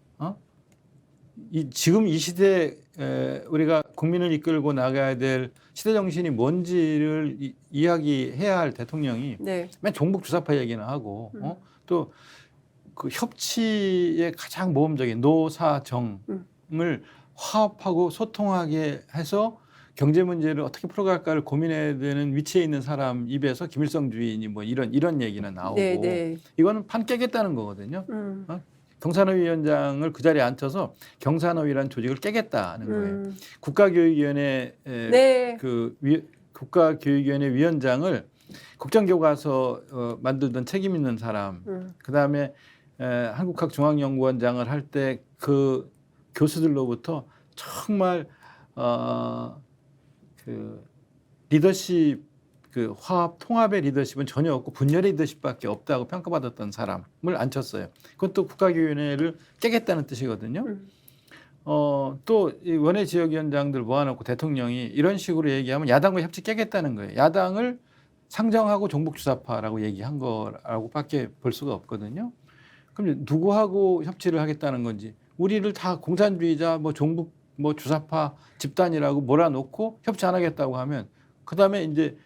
지금 이 시대에 우리가 국민을 이끌고 나가야 될 시대 정신이 뭔지를 이야기해야 할 대통령이
네.
맨 종북 주사파 얘기는 하고 또 그 협치의 가장 모범적인 노사정을 화합하고 소통하게 해서 경제 문제를 어떻게 풀어갈까를 고민해야 되는 위치에 있는 사람 입에서 김일성주의니 뭐 이런 얘기는 나오고
네, 네.
이거는 판 깨겠다는 거거든요. 경산위 위원장을 그 자리에 앉혀서 경산위라는 조직을 깨겠다는 거예요. 국가교육위원회
네.
국가교육위원회 위원장을 국정교과서 만들던 책임 있는 사람, 그 다음에 한국학중앙연구원장을 할 때 그 교수들로부터 정말 그 리더십, 그 화합, 통합의 리더십은 전혀 없고 분열의 리더십밖에 없다고 평가받았던 사람을 앉혔어요. 그것도 국가교육위원회를 깨겠다는 뜻이거든요. 또 이 원외 지역위원장들 모아놓고 대통령이 이런 식으로 얘기하면 야당과 협치 깨겠다는 거예요. 야당을 상정하고 종북주사파라고 얘기한 거라고밖에 볼 수가 없거든요. 그럼 누구하고 협치를 하겠다는 건지 우리를 다 공산주의자, 뭐 종북, 뭐 주사파 집단이라고 몰아놓고 협치 안 하겠다고 하면 그 다음에 이제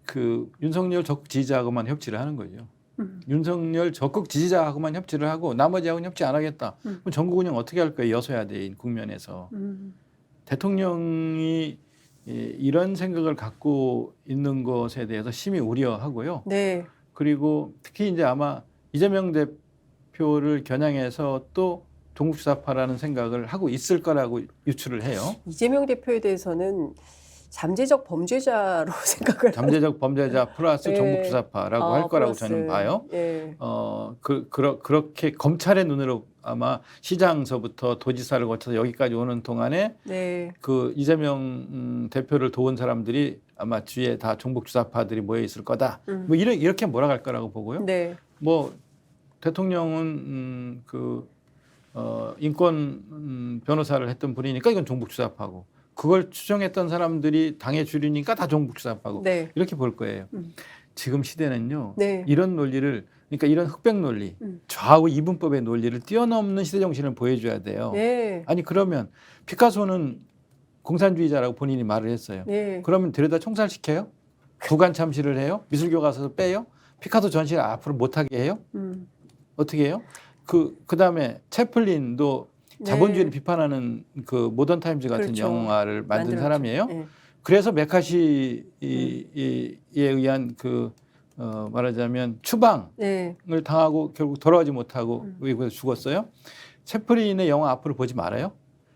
그 윤석열 적극 지지자하고만 협치를 하는 거죠. 윤석열 적극 지지자하고만 협치를 하고 나머지하고는 협치 안 하겠다. 그럼 전국 운영 어떻게 할 거예요? 여소야대인 국면에서. 대통령이 이런 생각을 갖고 있는 것에 대해서 심히 우려하고요.
네.
그리고 특히 이제 아마 이재명 대표를 겨냥해서 또 종북주사파라는 생각을 하고 있을 거라고 유추를 해요.
이재명 대표에 대해서는 잠재적 범죄자로 생각을
잠재적 범죄자 플러스
네.
종북주사파라고 할 거라고
플러스.
저는 봐요.
네.
그렇게 검찰의 눈으로 아마 시장서부터 도지사를 거쳐서 여기까지 오는 동안에
네.
그 이재명 대표를 도운 사람들이 아마 뒤에 다 종북주사파들이 모여 있을 거다. 뭐 이렇게 몰아갈 거라고 보고요.
네.
뭐 대통령은 인권 변호사를 했던 분이니까 이건 종북주사파고 그걸 추정했던 사람들이 당의 주류니까 다 종북주사파고
네.
이렇게 볼 거예요. 지금 시대는요.
네.
이런 논리를 그러니까 이런 흑백 논리, 좌우 이분법의 논리를 뛰어넘는 시대 정신을 보여줘야 돼요.
네.
아니 그러면 피카소는 공산주의자라고 본인이 말을 했어요.
네.
그러면 데려다 총살시켜요? 구간 참시를 해요? 미술교 가서 빼요? 피카소 전시를 앞으로 못하게 해요? 어떻게 해요? 그 다음에 채플린도 자본주의를 비판하는 그 모던 타임즈 같은
그렇죠.
영화를 만든
만들었죠.
사람이에요.
네.
그래서 메카시에 의한 그 말하자면 추방을
네.
당하고 결국 돌아오지 못하고 외국에서 죽었어요. 채플린의 영화 앞으로 보지 말아요.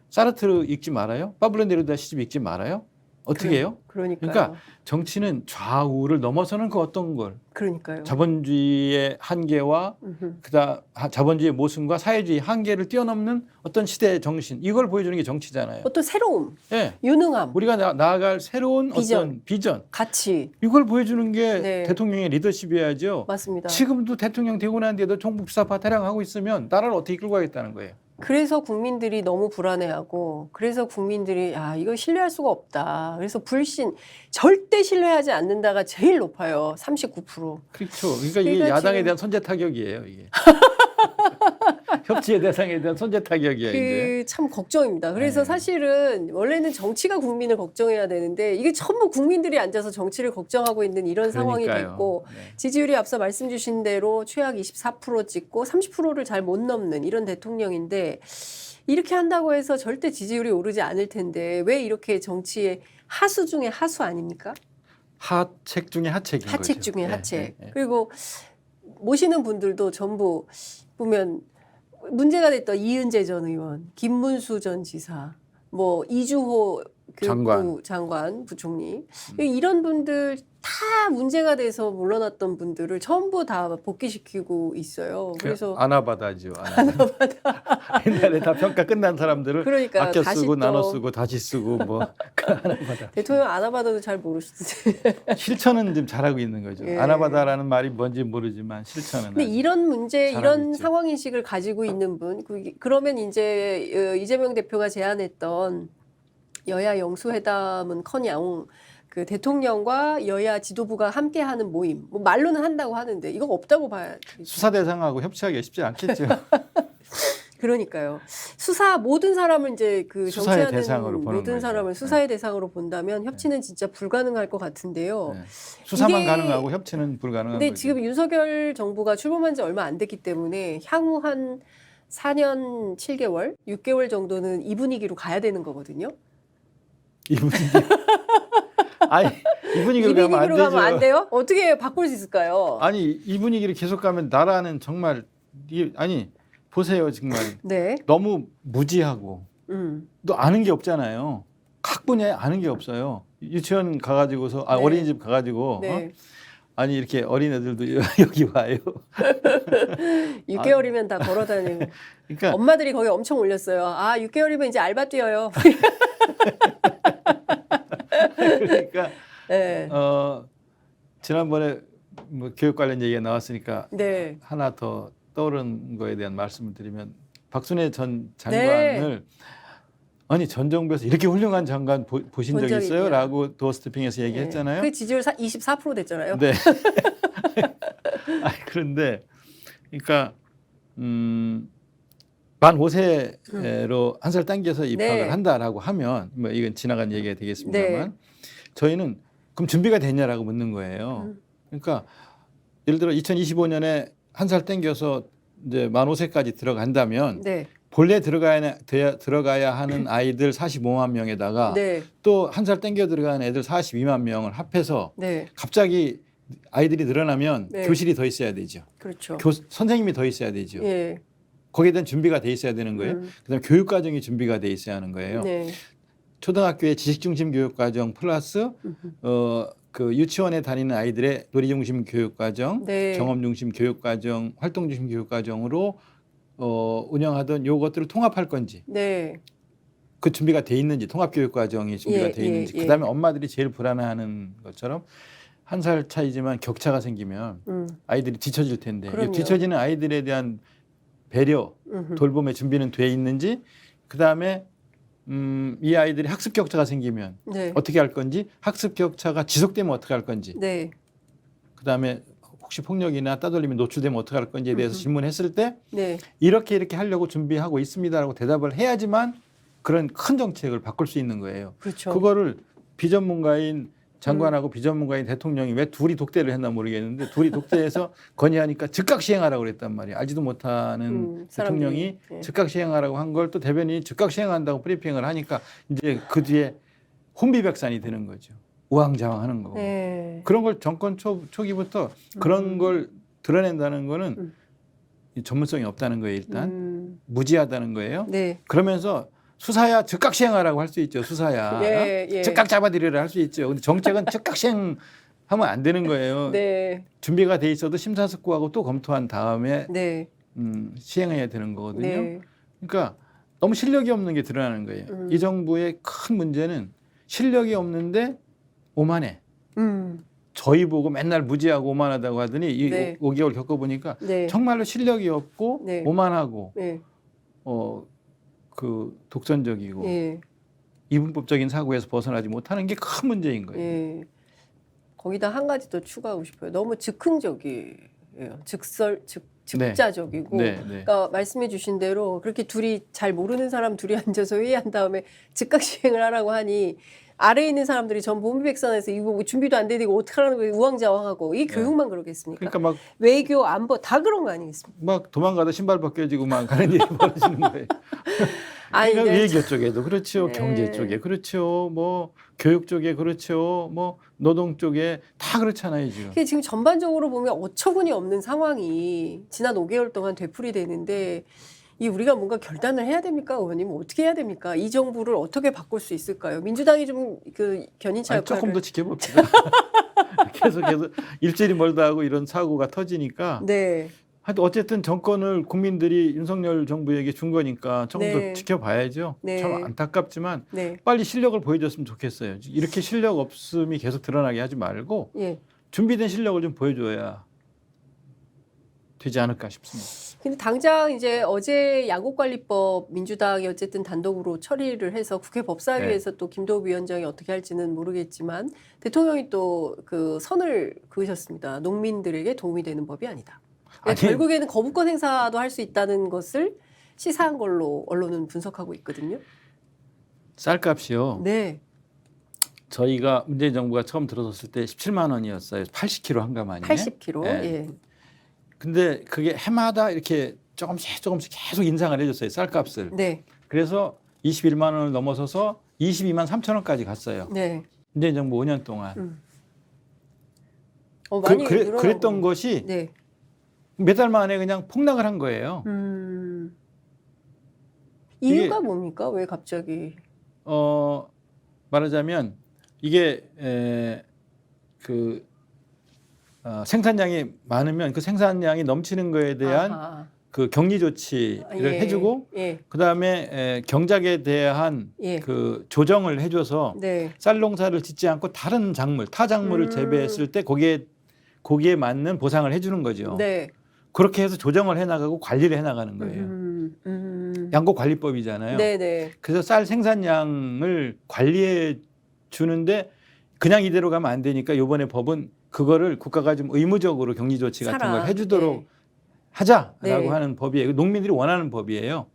사르트르 읽지 말아요. 파블로 네루다 시집 읽지 말아요. 어떻게 해요?
그러니까요.
그러니까 정치는 좌우를 넘어서는 그 어떤 걸
그러니까요.
자본주의의 한계와 그다음 자본주의의 모순과 사회주의 한계를 뛰어넘는 어떤 시대의 정신 이걸 보여주는 게 정치잖아요.
어떤 새로움,
예.
유능함,
우리가 나아갈 새로운 어떤 비전
가치.
이걸 보여주는 게
네.
대통령의 리더십이어야죠.
맞습니다.
지금도 대통령 되고 난 뒤에도 종북 사파 타령하고 있으면 나라를 어떻게 끌고 가겠다는 거예요.
그래서 국민들이 너무 불안해하고 그래서 국민들이 이거 신뢰할 수가 없다. 그래서 불신 절대 신뢰하지 않는다가 제일 높아요. 39%.
그렇죠. 그러니까 이게
그러니까
야당에
지금-
대한 선제 타격이에요. 이게 협치의 대상에 대한 선제 타격이에요. 이제.
참 걱정입니다. 그래서
네.
사실은 원래는 정치가 국민을 걱정해야 되는데 이게 전부 국민들이 앉아서 정치를 걱정하고 있는 이런 상황이
그러니까요.
됐고
네.
지지율이 앞서 말씀 주신 대로 최악 24% 찍고 30%를 잘 못 넘는 이런 대통령인데 이렇게 한다고 해서 절대 지지율이 오르지 않을 텐데 왜 이렇게 정치의 하수 중에 하수 아닙니까?
하책 중에 하책인
하책
거죠.
중에
예,
하책.
예, 예.
그리고 모시는 분들도 전부 보면 문제가 됐던 이은재 전 의원, 김문수 전 지사, 뭐 이주호 장관, 부총리 이런 분들 다 문제가 돼서 물러났던 분들을 전부 다 복귀시키고 있어요. 그래서
아나바다죠. 아나바다. 옛날에 다 평가 끝난 사람들을
그러니까
아껴
다시
쓰고
또
나눠 쓰고 다시 쓰고 뭐 그 아나바다.
대통령 아나바다도 잘 모르시던데.
실천은 좀 잘하고 있는 거죠.
예.
아나바다라는 말이 뭔지 모르지만 실천은.
근데 이런 문제,
잘하고
이런
있죠.
상황 인식을 가지고 있는 분, 그러면 이제 이재명 대표가 제안했던 여야 영수회담은커녕 그 대통령과 여야 지도부가 함께하는 모임, 뭐 말로는 한다고 하는데 이거 없다고 봐야.
수사 대상하고 협치하기가 쉽지 않겠죠.
그러니까요. 수사 모든 사람을 이제 그
수사의
정치하는
대상으로 보는
모든
거죠.
사람을 수사의 대상으로 본다면 협치는 진짜 불가능할 것 같은데요.
네. 수사만
이게-
가능하고 협치는 불가능한
근데
거죠.
지금 윤석열 정부가 출범한 지 얼마 안 됐기 때문에 향후 한 4년 7개월, 6개월 정도는 이 분위기로 가야 되는 거거든요.
이 분위기. 아니 이
이
분위기로
분위기로
가면 안
가면 안
되죠.
돼요? 어떻게 바꿀 수 있을까요?
아니 이 분위기를 계속 가면 나라는 정말 아니 보세요 정말
네.
너무 무지하고 또 아는 게 없잖아요. 각 분야에 아는 게 없어요. 유치원 가가지고서
네.
어린이집 가가지고
네.
아니 이렇게 어린애들도 여기 와요.
6개월이면 다 걸어다니고.
그러니까
엄마들이 거기 엄청 올렸어요. 6개월이면 이제 알바 뛰어요.
그러니까
네.
지난번에 뭐 교육 관련 얘기가 나왔으니까
네.
하나 더 떠오른 거에 대한 말씀을 드리면 박순애 전 장관을 아니 전 정부에서 이렇게 훌륭한 장관 보신
본
적
적이
있어요?
있냐.
라고 도어스태핑에서 얘기했잖아요.
그 지지율 24% 됐잖아요.
네. 아니, 그런데 그러니까 만 5세로 한 살 당겨서 입학을
네.
한다라고 하면 뭐 이건 지나간 얘기가 되겠습니다만
네.
저희는 그럼 준비가 됐냐라고 묻는 거예요. 그러니까 예를 들어 2025년에 한 살 당겨서 이제 만 5세까지 들어간다면
네.
본래 들어가야 하는 아이들 45만 명에다가
네.
또 한 살 땡겨 들어가는 애들 42만 명을 합해서
네.
갑자기 아이들이 늘어나면
네.
교실이 더 있어야 되죠.
그렇죠.
선생님이 더 있어야 되죠.
예.
거기에 대한 준비가 돼 있어야 되는 거예요. 그다음에 교육 과정이 준비가 돼 있어야 하는 거예요.
네.
초등학교의 지식 중심 교육 과정 플러스 그 유치원에 다니는 아이들의 놀이 중심 교육 과정,
네.
경험 중심 교육 과정, 활동 중심 교육 과정으로 운영하던 요것들을 통합할 건지
네.
그 준비가 돼 있는지 통합 교육 과정이 준비가
예,
돼 있는지
예, 예.
그다음에 엄마들이 제일 불안해하는 것처럼 한 살 차이지만 격차가 생기면 아이들이 뒤처질 텐데 이
그럼요.
뒤처지는 아이들에 대한 배려, 돌봄의 준비는 돼 있는지 그다음에 이 아이들이 학습 격차가 생기면
네.
어떻게 할 건지 학습 격차가 지속되면 어떻게 할 건지
네.
그다음에 혹시 폭력이나 따돌림에 노출되면 어떻게 할 건지에 대해서 질문했을 때
네.
이렇게 하려고 준비하고 있습니다라고 대답을 해야지만 그런 큰 정책을 바꿀 수 있는 거예요.
그렇죠.
그거를 비전문가인 장관하고 비전문가인 대통령이 왜 둘이 독대를 했나 모르겠는데 둘이 독대해서 건의하니까 즉각 시행하라고 그랬단 말이에요. 알지도 못하는 대통령이
예.
즉각 시행하라고 한 걸 또 대변인이 즉각 시행한다고 브리핑을 하니까 이제 그 뒤에 혼비백산이 되는 거죠. 우왕좌왕하는 거고.
예.
그런 걸 정권 초기부터 그런 걸 드러낸다는 거는 이 전문성이 없다는 거예요. 일단 무지하다는 거예요.
네.
그러면서 수사야 즉각 시행하라고 할 수 있죠. 수사야
예, 예.
즉각 잡아들이라 할 수 있죠. 근데 정책은 즉각 시행하면 안 되는 거예요.
네.
준비가 돼 있어도 심사숙고하고 또 검토한 다음에
네.
시행해야 되는 거거든요.
네.
그러니까 너무 실력이 없는 게 드러나는 거예요. 이 정부의 큰 문제는 실력이 없는데 오만해. 저희 보고 맨날 무지하고 오만하다고 하더니 이
네.
5개월 겪어보니까
네.
정말로 실력이 없고
네.
오만하고
네.
그 독선적이고
예.
이분법적인 사고에서 벗어나지 못하는 게 큰 문제인 거예요.
예. 거기다 한 가지 더 추가하고 싶어요. 너무 즉흥적이에요. 즉자적이고.
네, 네.
그러니까 말씀해 주신 대로 그렇게 둘이 잘 모르는 사람 둘이 앉아서 회의한 다음에 즉각 시행을 하라고 하니 아래에 있는 사람들이 전부 혼비백산해서 이거 뭐 준비도 안 되고 어떡하라는 거예요. 우왕좌왕하고 이 교육만 그러겠습니까?
그러니까 막
외교, 안보 다 그런 거 아니겠습니까?
막 도망가다 신발 벗겨지고 막 가는 일이 벌어지는 거예요.
아니,
그러니까
네.
외교 쪽에도 그렇죠,
네.
경제 쪽에 그렇죠, 뭐 교육 쪽에 그렇죠, 뭐 노동 쪽에 다 그렇잖아요 지금.
이게 지금 전반적으로 보면 어처구니 없는 상황이 지난 5개월 동안 되풀이되는데 이 우리가 뭔가 결단을 해야 됩니까, 의원님? 어떻게 해야 됩니까? 이 정부를 어떻게 바꿀 수 있을까요? 민주당이 좀 그 견인차 역할을
조금 더 지켜봅시다. 계속 일주일이 멀다 하고 이런 사고가 터지니까.
네.
하여튼 어쨌든 정권을 국민들이 윤석열 정부에게 준 거니까 조금
네.
더 지켜봐야죠.
네.
참 안타깝지만
네.
빨리 실력을 보여줬으면 좋겠어요. 이렇게 실력 없음이 계속 드러나게 하지 말고
예.
준비된 실력을 좀 보여줘야 되지 않을까 싶습니다.
근데 당장 이제 어제 양곡관리법 민주당이 어쨌든 단독으로 처리를 해서 국회 법사위에서 또 김도우 위원장이 어떻게 할지는 모르겠지만 대통령이 또 그 선을 그으셨습니다. 농민들에게 도움이 되는 법이 아니다. 그러니까
아니,
결국에는 거부권 행사도 할 수 있다는 것을 시사한 걸로 언론은 분석하고 있거든요.
쌀값이요.
네.
저희가 문재인 정부가 처음 들어섰을 때 17만 원이었어요. 80kg 한 가마니에.
80kg.
네.
예.
근데 그게 해마다 이렇게 조금씩 계속 인상을 해줬어요. 쌀값을.
네.
그래서 21만 원을 넘어서서 22만 3천 원까지 갔어요.
네.
문재인 정부 5년 동안.
많이 늘어나고
그랬던 것이
네.
몇 달 만에 그냥 폭락을 한 거예요.
이유가 뭡니까? 왜 갑자기?
말하자면 이게 생산량이 많으면 그 생산량이 넘치는 거에 대한
아하.
그 격리 조치를
예.
해주고
예.
그다음에 경작에 대한
예.
그 조정을 해줘서
네.
쌀 농사를 짓지 않고 다른 작물, 타 작물을 재배했을 때 거기에 맞는 보상을 해주는 거죠.
네.
그렇게 해서 조정을 해나가고 관리를 해나가는 거예요. 양곡관리법이잖아요.
네네.
그래서 쌀 생산량을 관리해 주는데 그냥 이대로 가면 안 되니까 이번에 법은 그거를 국가가 좀 의무적으로 격리 조치 같은 걸 해주도록
네.
하자라고
네.
하는 법이에요. 농민들이 원하는 법이에요.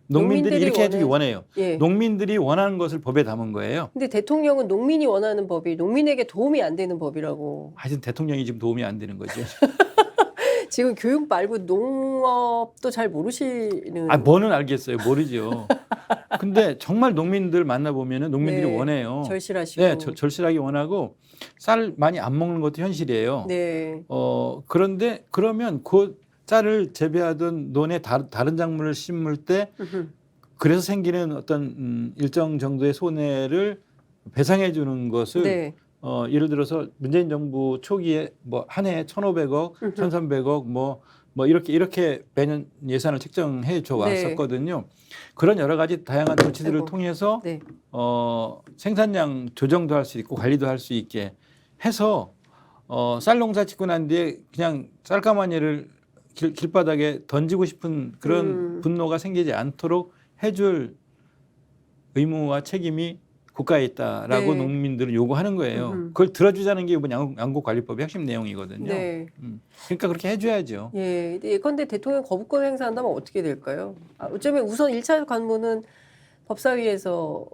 농민들이 이렇게 해주기 원해요.
예.
농민들이 원하는 것을 법에 담은 거예요.
근데 대통령은 농민이 원하는 법이 농민에게 도움이 안 되는 법이라고.
하여튼 대통령이 지금 도움이 안 되는 거죠.
지금 교육 말고 농업도 잘 모르시는.
뭐는 알겠어요. 모르죠. 근데 정말 농민들 만나보면 농민들이
네.
원해요.
절실하시고.
네, 절실하게 원하고 쌀 많이 안 먹는 것도 현실이에요.
네.
그런데 그러면 그 쌀을 재배하던 논에 다른 작물을 심을 때 그래서 생기는 어떤 일정 정도의 손해를 배상해 주는 것을
네.
예를 들어서 문재인 정부 초기에 뭐 한 해에 1,500억, 1,300억 뭐 이렇게 매년 예산을 책정해 줘 왔었거든요. 그런 여러 가지 다양한 조치들을 통해서
네.
생산량 조정도 할 수 있고 관리도 할 수 있게 해서 쌀 농사 짓고 난 뒤에 그냥 쌀가마니를 길바닥에 던지고 싶은 그런 분노가 생기지 않도록 해줄 의무와 책임이 국가에 있다라고
네.
농민들은 요구하는 거예요. 그걸 들어주자는 게 이번 양곡관리법의 핵심 내용이거든요.
네.
그러니까 그렇게 해줘야죠.
예. 예컨대 대통령 거부권 행사한다면 어떻게 될까요? 어쩌면 우선 1차 관문은 법사위에서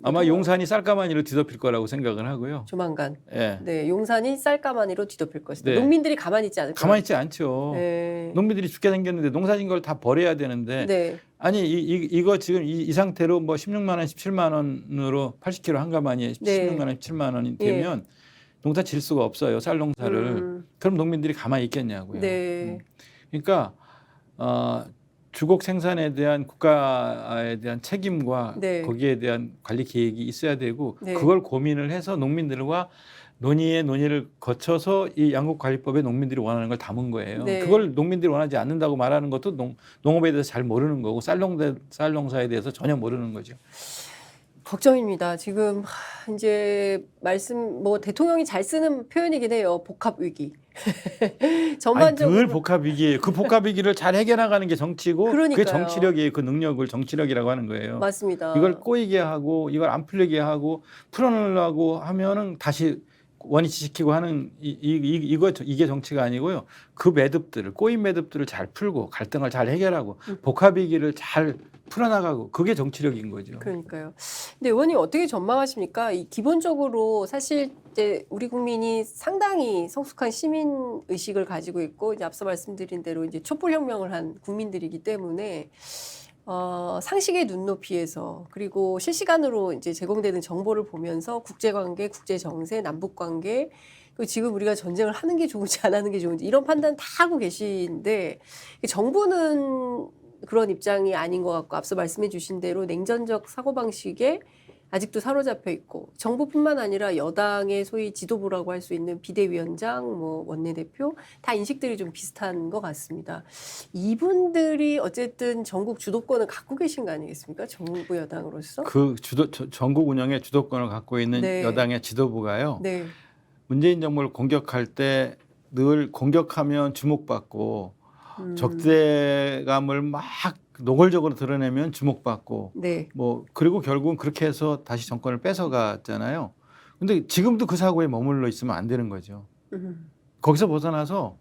아마 용산이 쌀가마니로 뒤덮일 거라고 생각을 하고요.
조만간.
예.
네, 용산이 쌀가마니로 뒤덮일 것이다.
네.
농민들이 가만히 있지 않을까요?
가만히 있지 않죠.
네.
농민들이 죽게 생겼는데 농사진 걸 다 버려야 되는데
네.
아니 이거 지금 이 상태로 뭐 16만 원, 17만 원으로 80kg 한 가마니에
네.
16만 원, 17만 원이 되면 농사 질 수가 없어요. 쌀 농사를. 그럼 농민들이 가만히 있겠냐고요.
네.
그러니까 주곡 생산에 대한 국가에 대한 책임과
네.
거기에 대한 관리 계획이 있어야 되고
네.
그걸 고민을 해서 농민들과 논의를 거쳐서 이 양국관리법에 농민들이 원하는 걸 담은 거예요.
네.
그걸 농민들이 원하지 않는다고 말하는 것도 농업에 대해서 잘 모르는 거고 쌀 농사에 대해서 전혀 모르는 거죠.
걱정입니다. 지금 이제 뭐 대통령이 잘 쓰는 표현이긴 해요. 복합 위기. 전반적으로
늘 복합 위기예요. 그 복합 위기를 잘 해결해나가는 게 정치고
그러니까요.
그게 정치력이에요. 그 능력을 정치력이라고 하는 거예요.
맞습니다.
이걸 꼬이게 하고 이걸 안 풀리게 하고 풀어내려고 하면은 다시 원위치시키고 하는 이게 정치가 아니고요. 그 매듭들을 꼬인 매듭들을 잘 풀고 갈등을 잘 해결하고 복합 위기를 잘 풀어나가고 그게 정치력인 거죠.
그러니까요. 근데 의원님 어떻게 전망하십니까? 이 기본적으로 사실 이제 우리 국민이 상당히 성숙한 시민 의식을 가지고 있고 이제 앞서 말씀드린 대로 이제 촛불혁명을 한 국민들이기 때문에 상식의 눈높이에서 그리고 실시간으로 이제 제공되는 정보를 보면서 국제관계, 국제정세, 남북관계 그리고 지금 우리가 전쟁을 하는 게 좋은지 안 하는 게 좋은지 이런 판단 다 하고 계신데 정부는 그런 입장이 아닌 것 같고 앞서 말씀해 주신 대로 냉전적 사고방식에 아직도 사로잡혀 있고 정부뿐만 아니라 여당의 소위 지도부라고 할 수 있는 비대위원장, 뭐 원내대표 다 인식들이 좀 비슷한 것 같습니다. 이분들이 어쨌든 전국 주도권을 갖고 계신 거 아니겠습니까? 정부 여당으로서.
그 전국 운영의 주도권을 갖고 있는
네.
여당의 지도부가요.
네.
문재인 정부를 공격할 때 늘 공격하면 주목받고 적대감을 막 노골적으로 드러내면 주목받고
네.
뭐 그리고 결국은 그렇게 해서 다시 정권을 뺏어갔잖아요. 근데 지금도 그 사고에 머물러 있으면 안 되는 거죠. 거기서 벗어나서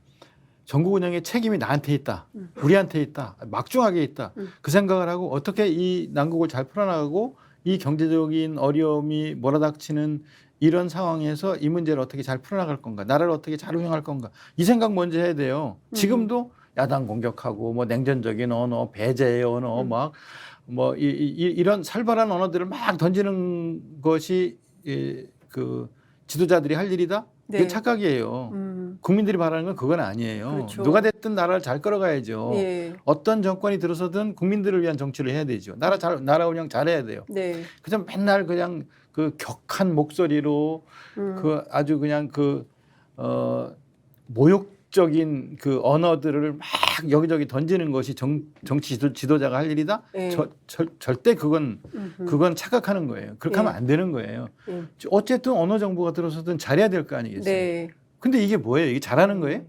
전국 운영의 책임이 나한테 있다. 우리한테 있다. 막중하게 있다. 그 생각을 하고 어떻게 이 난국을 잘 풀어나가고 이 경제적인 어려움이 몰아닥치는 이런 상황에서 이 문제를 어떻게 잘 풀어나갈 건가. 나라를 어떻게 잘 운영할 건가. 이 생각 먼저 해야 돼요. 지금도 야당 공격하고 뭐 냉전적인 언어, 배제의 언어 막 뭐 이런 살벌한 언어들을 막 던지는 것이 그 지도자들이 할 일이다? 그게
네.
착각이에요. 국민들이 바라는 건 그건 아니에요.
그렇죠.
누가 됐든 나라를 잘 끌어가야죠.
예.
어떤 정권이 들어서든 국민들을 위한 정치를 해야 되죠. 나라 운영 잘해야 돼요.
네.
그냥 맨날 그냥 그 격한 목소리로 그 아주 그냥 모욕적인 그 언어들을 막 여기저기 던지는 것이 정치 지도자가 할 일이다?
예.
절대 그건 착각하는 거예요. 그렇게 하면 안 되는 거예요.
예.
어쨌든 어느 정부가 들어서든 잘해야 될 거 아니겠어요.
네.
근데 이게 뭐예요? 이게 잘하는 거예요?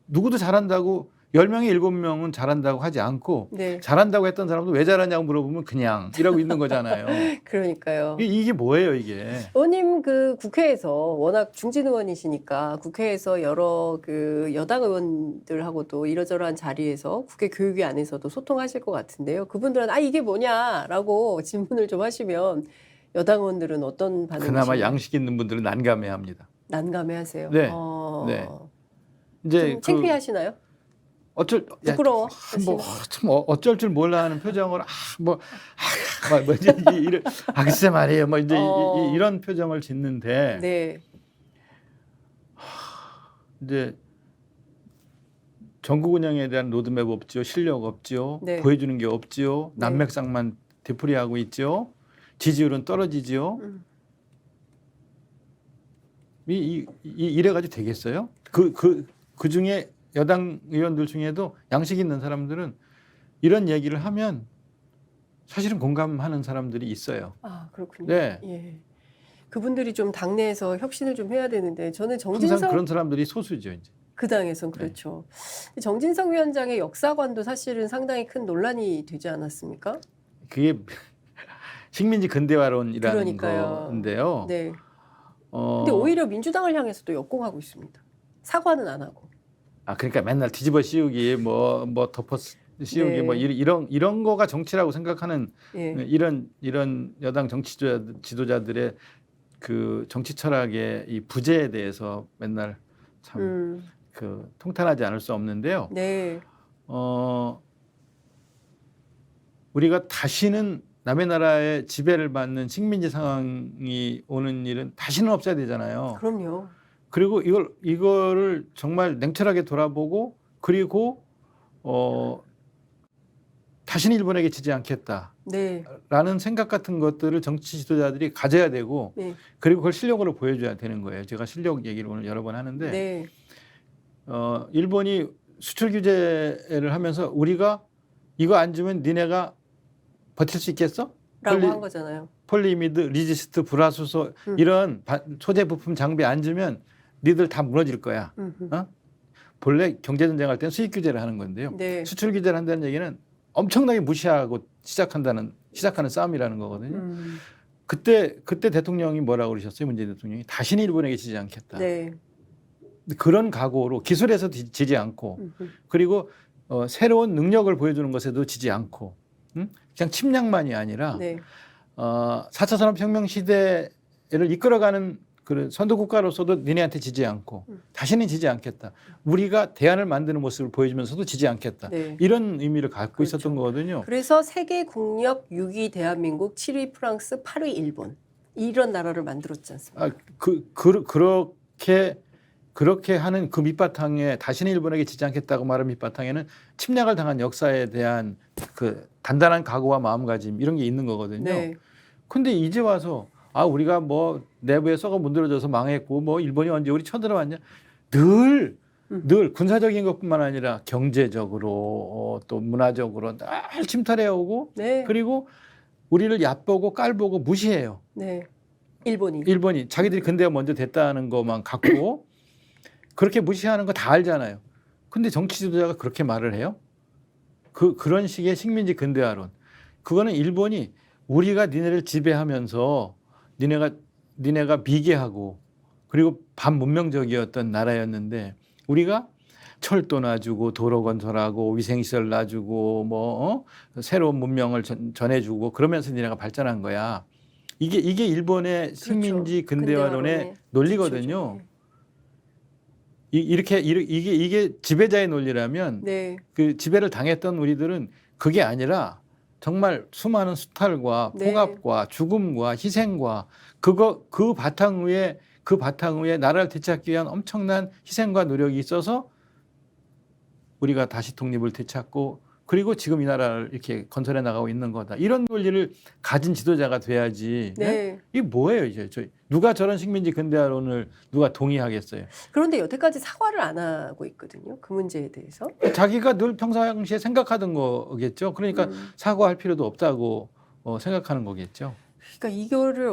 누구도 잘한다고 10명에 7명은 잘한다고 하지 않고
네.
잘한다고 했던 사람도 왜 잘하냐고 물어보면 그냥 이러고 있는 거잖아요.
그러니까요.
이게 뭐예요, 이게?
의원님 그 국회에서 워낙 중진 의원이시니까 국회에서 여러 그 여당 의원들하고도 이러저러한 자리에서 국회 교육위 안에서도 소통하실 것 같은데요. 그분들은 이게 뭐냐라고 질문을 좀 하시면 여당 의원들은 어떤 반응이신가요?
그나마 양식 있는 분들은 난감해합니다.
난감해하세요.
네. 네. 이제
좀 창피하시나요? 부끄러워.
참 어쩔 줄 몰라 하는 표정을 이제 이런 글쎄 말이에요. 뭐 이제 이런 표정을 짓는데
네.
이제 전국 운영에 대한 로드맵 없죠. 실력 없죠.
네.
보여주는 게 없죠.
네.
난맥상만 되풀이하고 있죠. 지지율은 떨어지죠. 이래가지고 되겠어요? 그 중에 여당 의원들 중에도 양식 있는 사람들은 이런 얘기를 하면 사실은 공감하는 사람들이 있어요.
그렇군요.
네.
예. 그분들이 좀 당내에서 혁신을 좀 해야 되는데 저는
항상
정진석
그런 사람들이 소수죠, 이제.
그 당에선 그렇죠. 정진석 위원장의 역사관도 사실은 상당히 큰 논란이 되지 않았습니까?
그게 식민지 근대화론이라는
그러니까요.
건데요.
네. 근데 오히려 민주당을 향해서도 역공하고 있습니다. 사과는 안 하고.
그러니까 맨날 뒤집어 씌우기 뭐 덮어 씌우기
네.
뭐 이런 거가 정치라고 생각하는
예.
이런 여당 정치 지도자들의 그 정치 철학의 이 부재에 대해서 맨날 참 그 통탄하지 않을 수 없는데요.
네.
우리가 다시는 남의 나라의 지배를 받는 식민지 상황이 오는 일은 다시는 없어야 되잖아요.
그럼요.
그리고 이거를 정말 냉철하게 돌아보고 그리고 다시는 일본에게 지지 않겠다라는
네.
생각 같은 것들을 정치 지도자들이 가져야 되고
네.
그리고 그걸 실력으로 보여줘야 되는 거예요. 제가 실력 얘기를 오늘 여러 번 하는데
네.
일본이 수출 규제를 하면서 우리가 이거 안 주면 니네가 버틸 수 있겠어?
라고 한 거잖아요.
폴리미드, 리지스트, 불화수소 이런 소재 부품 장비 안 주면 니들 다 무너질 거야. 본래 경제전쟁 할 때는 수입 규제를 하는 건데요.
네.
수출 규제를 한다는 얘기는 엄청나게 무시하고 시작하는 싸움이라는 거거든요. 그때 대통령이 뭐라고 그러셨어요? 문재인 대통령이 다시는 일본에게 지지 않겠다.
네.
그런 각오로 기술에서 지지 않고 그리고 새로운 능력을 보여주는 것에도 지지 않고 그냥 침략만이 아니라
네.
4차 산업혁명 시대를 이끌어가는 그런 선도국가로서도 니네한테 지지 않고 다시는 지지 않겠다. 우리가 대안을 만드는 모습을 보여주면서도 지지 않겠다.
네.
이런 의미를 갖고
그렇죠.
있었던 거거든요.
그래서 세계 국력 6위 대한민국, 7위 프랑스, 8위 일본 이런 나라를 만들었지 않습니까?
그렇게 하는 그 밑바탕에 다시는 일본에게 지지 않겠다고 말한 밑바탕에는 침략을 당한 역사에 대한 그 단단한 각오와 마음가짐 이런 게 있는 거거든요.
네.
근데 이제 와서 우리가 뭐 내부에 썩어 문드러져서 망했고 뭐 일본이 언제 우리 쳐들어왔냐 늘 군사적인 것뿐만 아니라 경제적으로 또 문화적으로 늘 침탈해 오고
네.
그리고 우리를 얕보고 깔보고 무시해요.
네. 일본이
자기들이 근대가 먼저 됐다는 것만 갖고 그렇게 무시하는 거 다 알잖아요. 근데 정치 지도자가 그렇게 말을 해요? 그런 식의 식민지 근대화론. 그거는 일본이 우리가 니네를 지배하면서 니네가 미개하고 그리고 반문명적이었던 나라였는데 우리가 철도 놔주고 도로 건설하고 위생시설 놔주고 뭐 새로운 문명을 전해주고 그러면서 니네가 발전한 거야. 이게 일본의 식민지 근대화론의 논리거든요.
네.
이게 지배자의 논리라면
네.
그 지배를 당했던 우리들은 그게 아니라 정말 수많은 수탈과
네.
폭압과 죽음과 희생과 그 바탕 위에 나라를 되찾기 위한 엄청난 희생과 노력이 있어서 우리가 다시 독립을 되찾고 그리고 지금 이 나라를 이렇게 건설해 나가고 있는 거다. 이런 논리를 가진 지도자가 돼야지.
네.
이게 뭐예요, 이제? 누가 저런 식민지 근대화론을 누가 동의하겠어요?
그런데 여태까지 사과를 안 하고 있거든요. 그 문제에 대해서.
자기가 늘 평상시에 생각하던 거겠죠. 그러니까 사과할 필요도 없다고 생각하는 거겠죠.
그러니까 이거를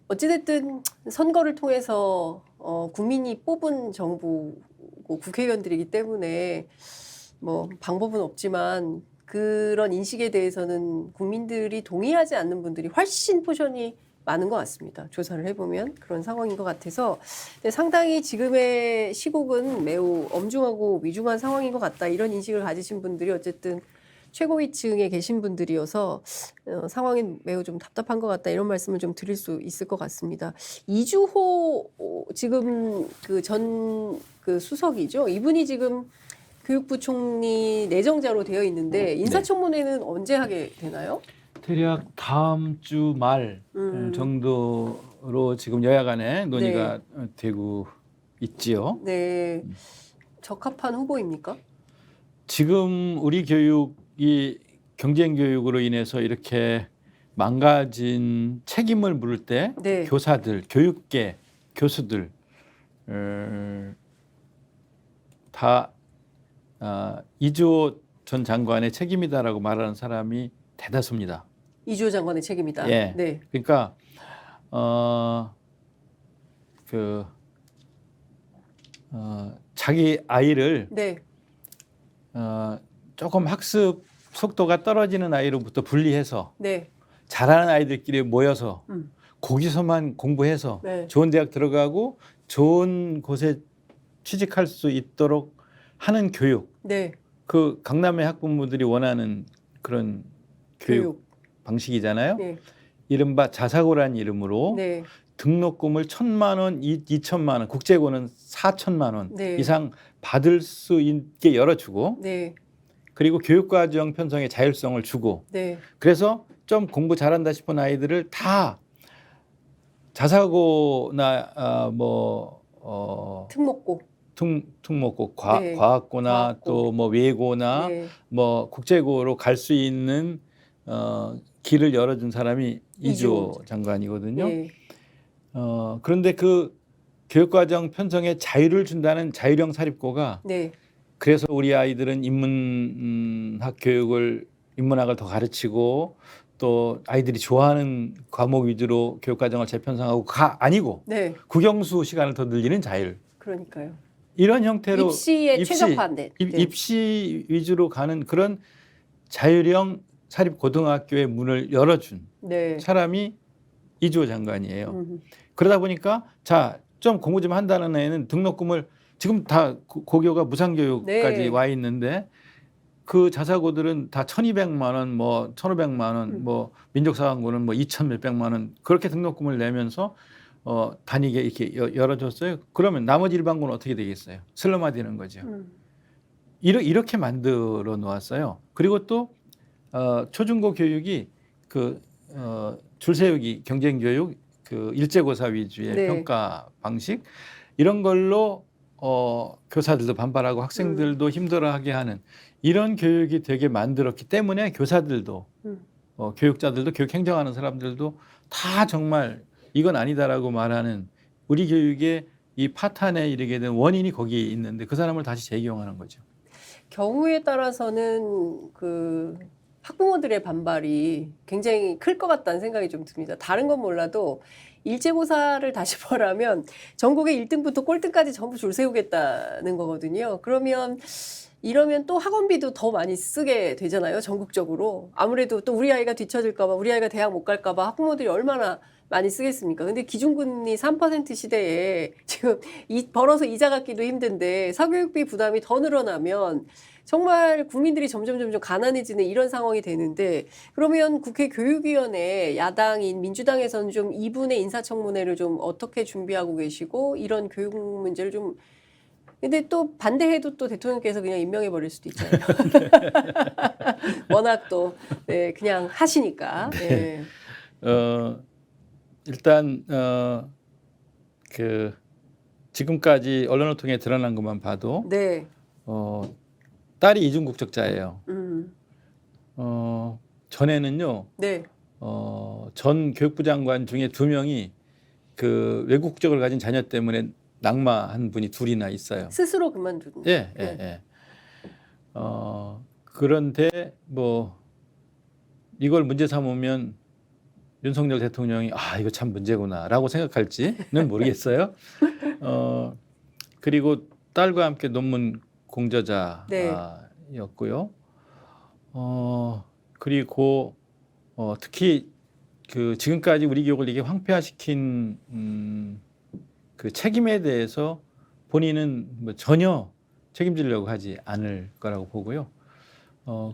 어찌됐든 선거를 통해서 국민이 뽑은 정부고 국회의원들이기 때문에 뭐 방법은 없지만 그런 인식에 대해서는 국민들이 동의하지 않는 분들이 훨씬 포션이 많은 것 같습니다. 조사를 해보면 그런 상황인 것 같아서 근데 상당히 지금의 시국은 매우 엄중하고 위중한 상황인 것 같다. 이런 인식을 가지신 분들이 어쨌든 최고위층에 계신 분들이어서 상황이 매우 좀 답답한 것 같다. 이런 말씀을 좀 드릴 수 있을 것 같습니다. 이주호 지금 전 수석이죠. 이분이 지금 교육부 총리 내정자로 되어 있는데 인사청문회는 언제 하게 되나요?
대략 다음 주 말 정도로 지금 여야 간에 논의가 되고 있지요.
네. 적합한 후보입니까?
지금 우리 교육이 경쟁 교육으로 인해서 이렇게 망가진 책임을 물을 때
네.
교사들, 교육계, 교수들 다 이주호 전 장관의 책임이다라고 말하는 사람이 대다수입니다.
이주호 장관의 책임이다.
예.
네.
그러니까 자기 아이를
네.
조금 학습 속도가 떨어지는 아이로부터 분리해서
네.
잘하는 아이들끼리 모여서 거기서만 공부해서
네.
좋은 대학 들어가고 좋은 곳에 취직할 수 있도록 하는 교육.
네.
그 강남의 학부모들이 원하는 그런 교육 방식이잖아요.
네.
이른바 자사고란 이름으로
네.
등록금을 1,000만 원, 2천만 원, 국제고는 4천만 원
네.
이상 받을 수 있게 열어주고
네. 그리고
교육과정 편성의 자율성을 주고
네.
그래서 좀 공부 잘한다 싶은 아이들을 다 자사고나
특목고.
특목고,
네.
과학고나
과학고.
또 뭐 외고나
네.
뭐 국제고로 갈 수 있는 길을 열어준 사람이 이주호 장관이거든요.
네.
그런데 그 교육과정 편성에 자유를 준다는 자율형 사립고가
네.
그래서 우리 아이들은 인문학을 더 가르치고 또 아이들이 좋아하는 과목 위주로 교육과정을 재편성하고가 아니고
네.
국영수 시간을 더 늘리는 자율.
그러니까요.
이런 형태로
입시에 최적화된.
입시 위주로 가는 그런 자율형 사립 고등학교의 문을 열어준
네.
사람이 이주호 장관이에요.
음.
그러다 보니까 자, 좀 공부 좀 한다는 애는 등록금을 지금 다 고교가 무상교육까지
네.
와 있는데 그 자사고들은 다 1,200만 원, 뭐 1,500만 원, 뭐 민족사관고는 뭐 2,000 몇백만 원 그렇게 등록금을 내면서 다니게 이렇게 열어줬어요. 그러면 나머지 일반고는 어떻게 되겠어요? 슬럼화되는 거죠. 이렇게 만들어 놓았어요. 그리고 또 초중고 교육이 그 줄세우기 경쟁교육, 그 일제고사 위주의
네.
평가 방식 이런 걸로 교사들도 반발하고 학생들도 힘들어하게 하는 이런 교육이 되게 만들었기 때문에 교사들도 교육자들도 교육 행정하는 사람들도 다 정말 이건 아니다라고 말하는 우리 교육의 이 파탄에 이르게 된 원인이 거기에 있는데 그 사람을 다시 재기용하는 거죠.
경우에 따라서는 그 학부모들의 반발이 굉장히 클 것 같다는 생각이 좀 듭니다. 다른 건 몰라도 일제고사를 다시 보라면 전국의 1등부터 꼴등까지 전부 줄 세우겠다는 거거든요. 그러면 이러면 또 학원비도 더 많이 쓰게 되잖아요. 전국적으로. 아무래도 또 우리 아이가 뒤처질까 봐, 우리 아이가 대학 못 갈까 봐 학부모들이 얼마나 많이 쓰겠습니까? 근데 기준금리 3% 시대에 지금 벌어서 이자 갚기도 힘든데 사교육비 부담이 더 늘어나면 정말 국민들이 점점 가난해지는 이런 상황이 되는데 그러면 국회 교육위원회 야당인 민주당에서는 좀 이분의 인사청문회를 좀 어떻게 준비하고 계시고 이런 교육 문제를 좀 근데 또 반대해도 또 대통령께서 그냥 임명해 버릴 수도 있잖아요. 워낙 또 네, 그냥 하시니까. 네.
일단 그 지금까지 언론을 통해 드러난 것만 봐도
네.
딸이 이중 국적자예요. 전에는요.
네.
전 교육부 장관 중에 2명이 그 외국 국적을 가진 자녀 때문에 낙마한 분이 2이나 있어요.
스스로 그만둔.
예. 그런데 뭐 이걸 문제 삼으면 윤석열 대통령이 이거 참 문제구나라고 생각할지는 모르겠어요. 그리고 딸과 함께 논문 공저자였고요. 그리고 특히 그 지금까지 우리 교육을 이게 황폐화시킨 그 책임에 대해서 본인은 뭐 전혀 책임지려고 하지 않을 거라고 보고요.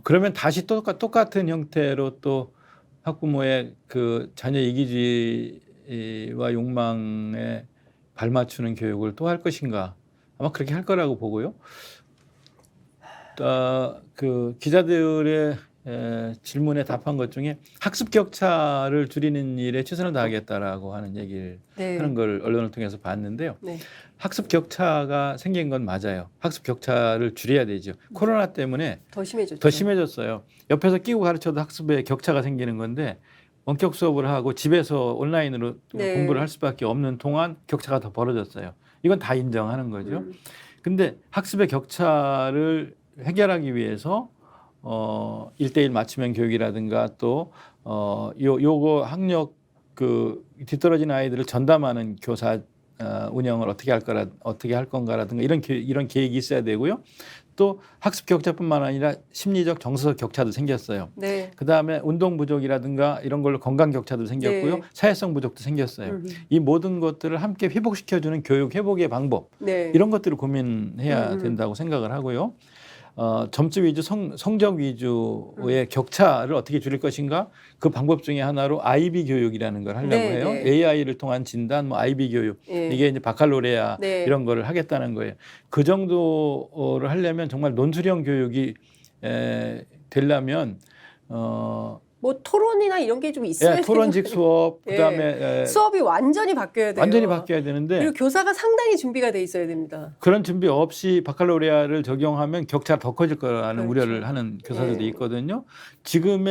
그러면 다시 똑같은 형태로 또 학부모의 그 자녀 이기주의와 욕망에 발맞추는 교육을 또 할 것인가? 아마 그렇게 할 거라고 보고요. 그 기자들의 질문에 답한 것 중에 학습 격차를 줄이는 일에 최선을 다하겠다라고 하는 얘기를
네.
하는 걸 언론을 통해서 봤는데요.
네.
학습 격차가 생긴 건 맞아요. 학습 격차를 줄여야 되죠. 코로나 때문에
더 심해졌죠.
더 심해졌어요. 옆에서 끼고 가르쳐도 학습에 격차가 생기는 건데 원격 수업을 하고 집에서 온라인으로
네.
공부를 할 수밖에 없는 동안 격차가 더 벌어졌어요. 이건 다 인정하는 거죠. 근데 학습의 격차를 해결하기 위해서 1:1 맞춤형 교육이라든가 또 요거 학력 그 뒤떨어진 아이들을 전담하는 교사 운영을 어떻게 할 건가라든가 이런 계획이 있어야 되고요. 또 학습 격차뿐만 아니라 심리적 정서적 격차도 생겼어요.
네.
그다음에 운동 부족이라든가 이런 걸로 건강 격차도 생겼고요.
네.
사회성 부족도 생겼어요. 이 모든 것들을 함께 회복시켜주는 교육 회복의 방법
네.
이런 것들을 고민해야 된다고 생각을 하고요. 점수 위주, 성적 위주의 격차를 어떻게 줄일 것인가? 그 방법 중에 하나로 IB 교육이라는 걸 하려고
네,
해요.
네.
AI를 통한 진단, 뭐 IB 교육.
예.
이게 이제 바칼로레아
네.
이런 거를 하겠다는 거예요. 그 정도를 하려면 정말 논술형 교육이 되려면
뭐 토론이나 이런 게 좀 있어야
토론식 수업,
예.
그다음에
수업이 완전히 바뀌어야 돼요.
완전히 바뀌어야 되는데
그리고 교사가 상당히 준비가 돼 있어야 됩니다.
그런 준비 없이 바칼로레아를 적용하면 격차가 더 커질 거라는
그렇죠.
우려를 하는 교사들도
예.
있거든요. 지금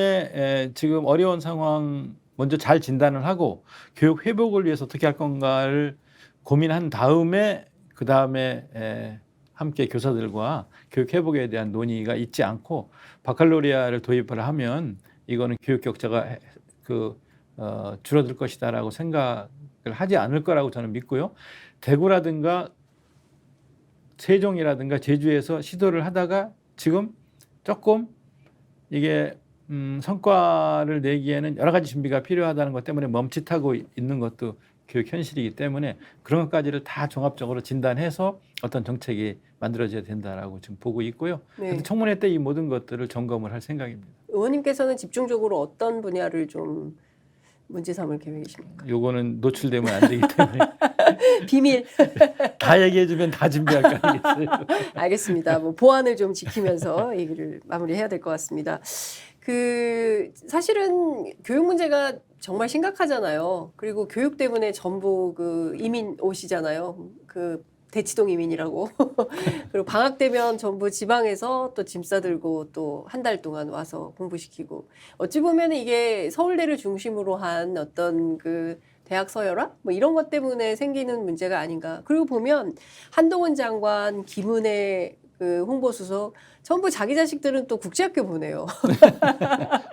어려운 상황 먼저 잘 진단을 하고 교육 회복을 위해서 어떻게 할 건가를 고민한 다음에 그 다음에 함께 교사들과 교육 회복에 대한 논의가 있지 않고 바칼로레아를 도입을 하면 이거는 교육 격차가 줄어들 것이다라고 생각을 하지 않을 거라고 저는 믿고요. 대구라든가 세종이라든가 제주에서 시도를 하다가 지금 조금 이게 성과를 내기에는 여러 가지 준비가 필요하다는 것 때문에 멈칫하고 있는 것도 교육 현실이기 때문에 그런 것까지를 다 종합적으로 진단해서 어떤 정책이 만들어져야 된다라고 지금 보고 있고요.
네.
청문회 때 이 모든 것들을 점검을 할 생각입니다.
의원님께서는 집중적으로 어떤 분야를 좀 문제 삼을 계획이십니까?
요거는 노출되면 안 되기 때문에
비밀.
다 얘기해주면 다 준비할 거 아니겠어요?
알겠습니다. 뭐 보안을 좀 지키면서 얘기를 마무리해야 될 것 같습니다. 사실은 교육 문제가 정말 심각하잖아요. 그리고 교육 때문에 전부 이민 오시잖아요. 대치동 이민이라고. 그리고 방학 되면 전부 지방에서 또 짐 싸들고 또 한 달 동안 와서 공부시키고. 어찌 보면 이게 서울대를 중심으로 한 어떤 대학 서열화? 뭐 이런 것 때문에 생기는 문제가 아닌가. 그리고 보면 한동훈 장관, 김은혜 홍보수석 전부 자기 자식들은 또 국제학교 보내요.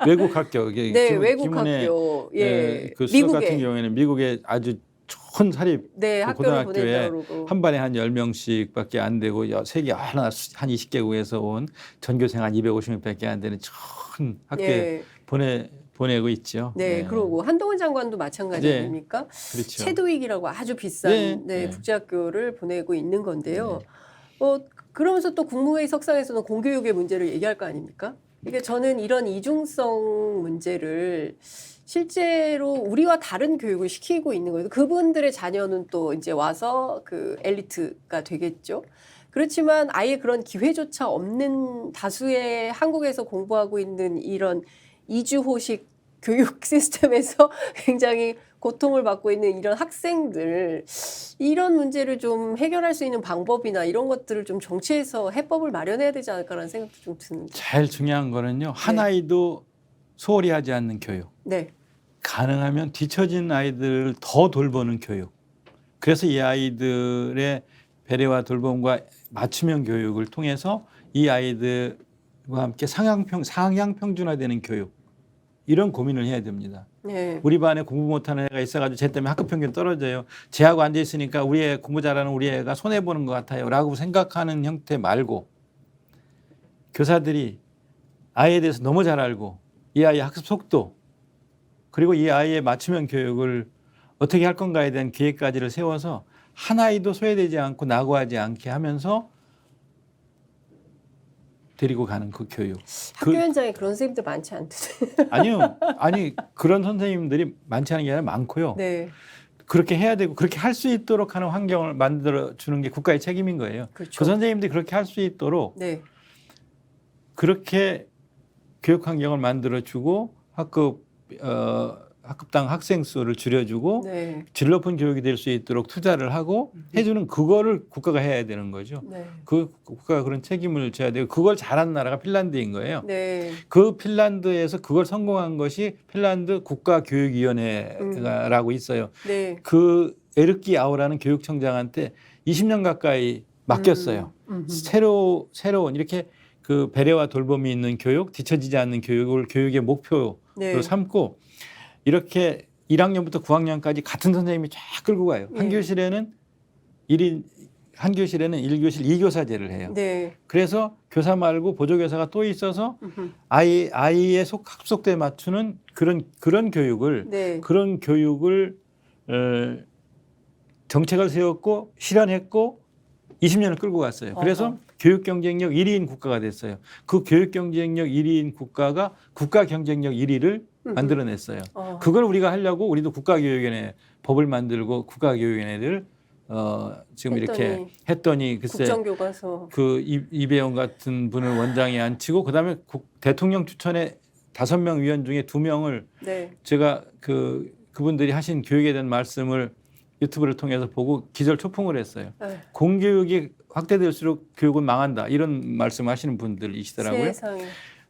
외국 학교.
네, 외국 학교. 예.
그 수석 같은 경우에는 미국의 아주 좋은 사립
네, 학교를
고등학교에
보낸다고 그러고.
한 반에 한 10명씩밖에 안 되고 세계 한 20개국에서 온 전교생 한 250명밖에 안 되는 좋은 학교에
네.
보내고 있죠.
네, 그러고 한동훈 장관도 마찬가지
네.
아닙니까?
그렇죠.
체도익이라고 아주 비싼
네.
국제학교를 보내고 있는 건데요. 그러면서 또 국무회의 석상에서는 공교육의 문제를 얘기할 거 아닙니까? 이게 저는 이런 이중성 문제를 실제로 우리와 다른 교육을 시키고 있는 거예요. 그분들의 자녀는 또 이제 와서 엘리트가 되겠죠. 그렇지만 아예 그런 기회조차 없는 다수의 한국에서 공부하고 있는 이런 이주호식 교육 시스템에서 굉장히 고통을 받고 있는 이런 학생들, 이런 문제를 좀 해결할 수 있는 방법이나 이런 것들을 좀 정치에서 해법을 마련해야 되지 않을까라는 생각도 좀 드는데.
제일 중요한 거는요. 한 아이도 소홀히 하지 않는 교육.
네.
가능하면 뒤처진 아이들을 더 돌보는 교육. 그래서 이 아이들의 배려와 돌봄과 맞춤형 교육을 통해서 이 아이들과 함께 상향 평준화되는 교육. 이런 고민을 해야 됩니다.
네.
우리 반에 공부 못하는 애가 있어가지고 쟤 때문에 학급 평균 떨어져요. 쟤하고 앉아있으니까 우리 애 공부 잘하는 우리 애가 손해보는 것 같아요. 라고 생각하는 형태 말고 교사들이 아이에 대해서 너무 잘 알고 이 아이의 학습 속도 그리고 이 아이의 맞춤형 교육을 어떻게 할 건가에 대한 계획까지를 세워서 한 아이도 소외되지 않고 낙오하지 않게 하면서 데리고 가는 그 교육.
학교 현장에 그런 선생님들 많지 않던데.
아니요. 그런 선생님들이 많지 않은 게 아니라 많고요.
네.
그렇게 해야 되고 그렇게 할 수 있도록 하는 환경을 만들어 주는 게 국가의 책임인 거예요.
그렇죠.
그 선생님들이 그렇게 할 수 있도록
네.
그렇게 교육 환경을 만들어 주고 학급당 학생 수를 줄여주고
네.
질 높은 교육이 될 수 있도록 투자를 하고 해주는 그거를 국가가 해야 되는 거죠.
네.
그 국가가 그런 책임을 져야 되고 그걸 잘한 나라가 핀란드인 거예요.
네.
그 핀란드에서 그걸 성공한 것이 핀란드 국가교육위원회라고 있어요.
네.
그 에르키 아우라는 교육청장한테 20년 가까이 맡겼어요. 새로운 이렇게 그 배려와 돌봄이 있는 교육, 뒤처지지 않는 교육을 교육의 목표로
네.
삼고 이렇게 1학년부터 9학년까지 같은 선생님이 쫙 끌고 가요. 한
네.
교실에는 1교실 2교사제를 해요.
네.
그래서 교사 말고 보조교사가 또 있어서 아이의 학습속도에 맞추는 그런 교육을
네.
그런 교육을 정책을 세웠고 실현했고 20년을 끌고 갔어요. 그래서 교육 경쟁력 1위인 국가가 됐어요. 그 교육 경쟁력 1위인 국가가 국가 경쟁력 1위를 만들어냈어요. 그걸 우리가 하려고 우리도 국가교육위원회 법을 만들고 국가교육위원회를 지금 이렇게 했더니 글쎄
국정교과서
그 이배용 같은 분을 원장에 앉히고 그다음에 대통령 추천에 5명 위원 중에 2명을
네.
제가 그분들이 하신 교육에 대한 말씀을 유튜브를 통해서 보고 기절초풍을 했어요.
네.
공교육이 확대될수록 교육은 망한다 이런 말씀하시는 분들이시더라고요.
세상에.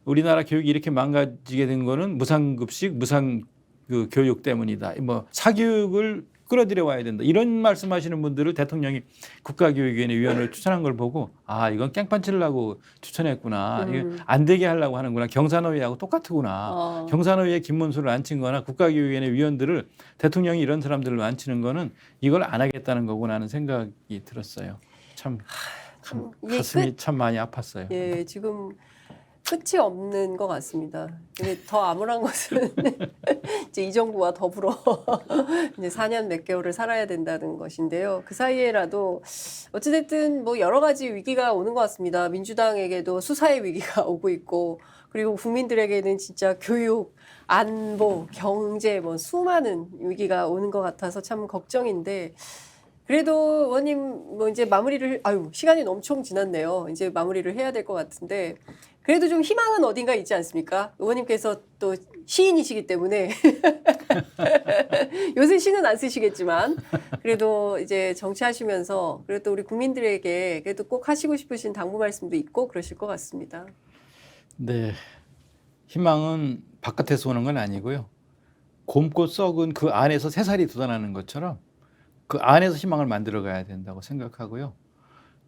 우리나라 교육이 이렇게 망가지게 된 거는 무상급식, 무상 그 교육 때문이다. 뭐 사교육을 끌어들여 와야 된다. 이런 말씀하시는 분들을 대통령이 국가교육위원회 위원을 추천한 걸 보고 아 이건 깽판치려고 추천했구나. 이게 안 되게 하려고 하는구나. 경산호위하고 똑같구나. 경산호위에 김문수를 앉힌 거나 국가교육위원회 위원들을 대통령이 이런 사람들을 앉히는 거는 이걸 안 하겠다는 거구나 하는 생각이 들었어요. 참 가슴이 참 많이 아팠어요.
예, 지금 끝이 없는 것 같습니다. 근데 더 암울한 것은 이제 이 정부와 더불어 이제 4년 몇 개월을 살아야 된다는 것인데요. 그 사이에라도 어찌됐든 뭐 여러 가지 위기가 오는 것 같습니다. 민주당에게도 수사의 위기가 오고 있고 그리고 국민들에게는 진짜 교육, 안보, 경제 뭐 수많은 위기가 오는 것 같아서 참 걱정인데 그래도 의원님 뭐 이제 마무리를 시간이 엄청 지났네요. 이제 마무리를 해야 될 것 같은데 그래도 좀 희망은 어딘가 있지 않습니까? 의원님께서 또 시인이시기 때문에 요새 시는 안 쓰시겠지만 그래도 이제 정치하시면서 그래도 우리 국민들에게 그래도 꼭 하시고 싶으신 당부 말씀도 있고 그러실 것 같습니다.
네, 희망은 바깥에서 오는 건 아니고요. 곰고 썩은 그 안에서 새살이 돋아나는 것처럼 그 안에서 희망을 만들어 가야 된다고 생각하고요.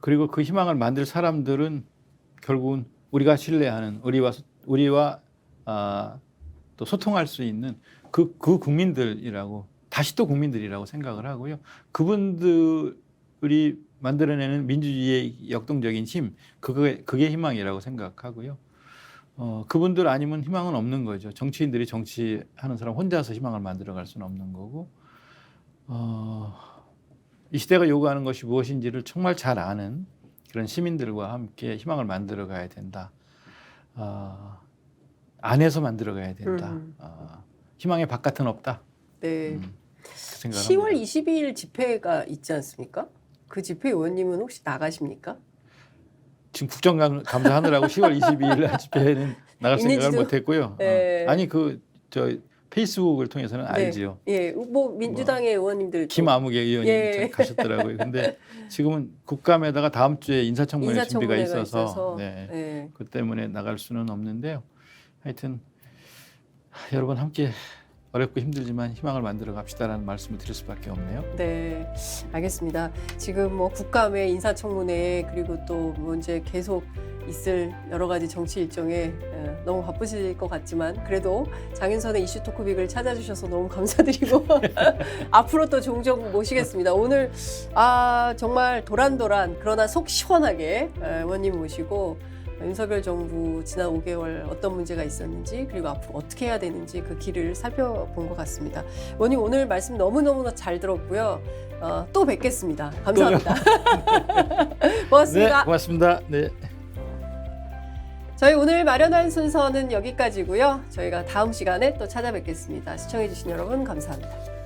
그리고 그 희망을 만들 사람들은 결국은 우리가 신뢰하는 우리와 또 소통할 수 있는 그 국민들이라고 다시 또 국민들이라고 생각을 하고요. 그분들이 만들어내는 민주주의의 역동적인 힘 그게 희망이라고 생각하고요. 그분들 아니면 희망은 없는 거죠. 정치인들이 정치하는 사람 혼자서 희망을 만들어갈 수는 없는 거고 이 시대가 요구하는 것이 무엇인지를 정말 잘 아는 그런 시민들과 함께 희망을 만들어 가야 된다. 안에서 만들어 가야 된다. 희망의 바깥은 없다.
네.
그 생각을
10월
합니다.
22일 집회가 있지 않습니까? 그 집회 의원님은 혹시 나가십니까?
지금 국정감사하느라고 10월 22일 날 집회는 나갈 생각을 못했고요.
네.
아니 페이스북을 통해서는
네.
알지요.
예, 뭐 민주당의 의원님들
김아무개 의원님 가셨더라고요. 근데 지금은 국감에다가 다음 주에 인사청문회 준비가 있어서 네. 그 때문에 나갈 수는 없는데요. 하여튼 여러분 함께 어렵고 힘들지만 희망을 만들어 갑시다라는 말씀을 드릴 수밖에 없네요.
네, 알겠습니다. 지금 뭐 국감의 인사청문회 그리고 또 뭐 이제 계속 있을 여러 가지 정치 일정에 너무 바쁘실 것 같지만 그래도 장윤선의 이슈 토크빅을 찾아주셔서 너무 감사드리고 앞으로 또 종종 모시겠습니다. 오늘 정말 도란도란 그러나 속 시원하게 의원님 모시고 윤석열 정부 지난 5개월 어떤 문제가 있었는지 그리고 앞으로 어떻게 해야 되는지 그 길을 살펴본 것 같습니다. 의원님 오늘 말씀 너무너무 잘 들었고요. 또 뵙겠습니다. 감사합니다. 고맙습니다.
네, 고맙습니다. 네.
저희 오늘 마련한 순서는 여기까지고요. 저희가 다음 시간에 또 찾아뵙겠습니다. 시청해주신 여러분 감사합니다.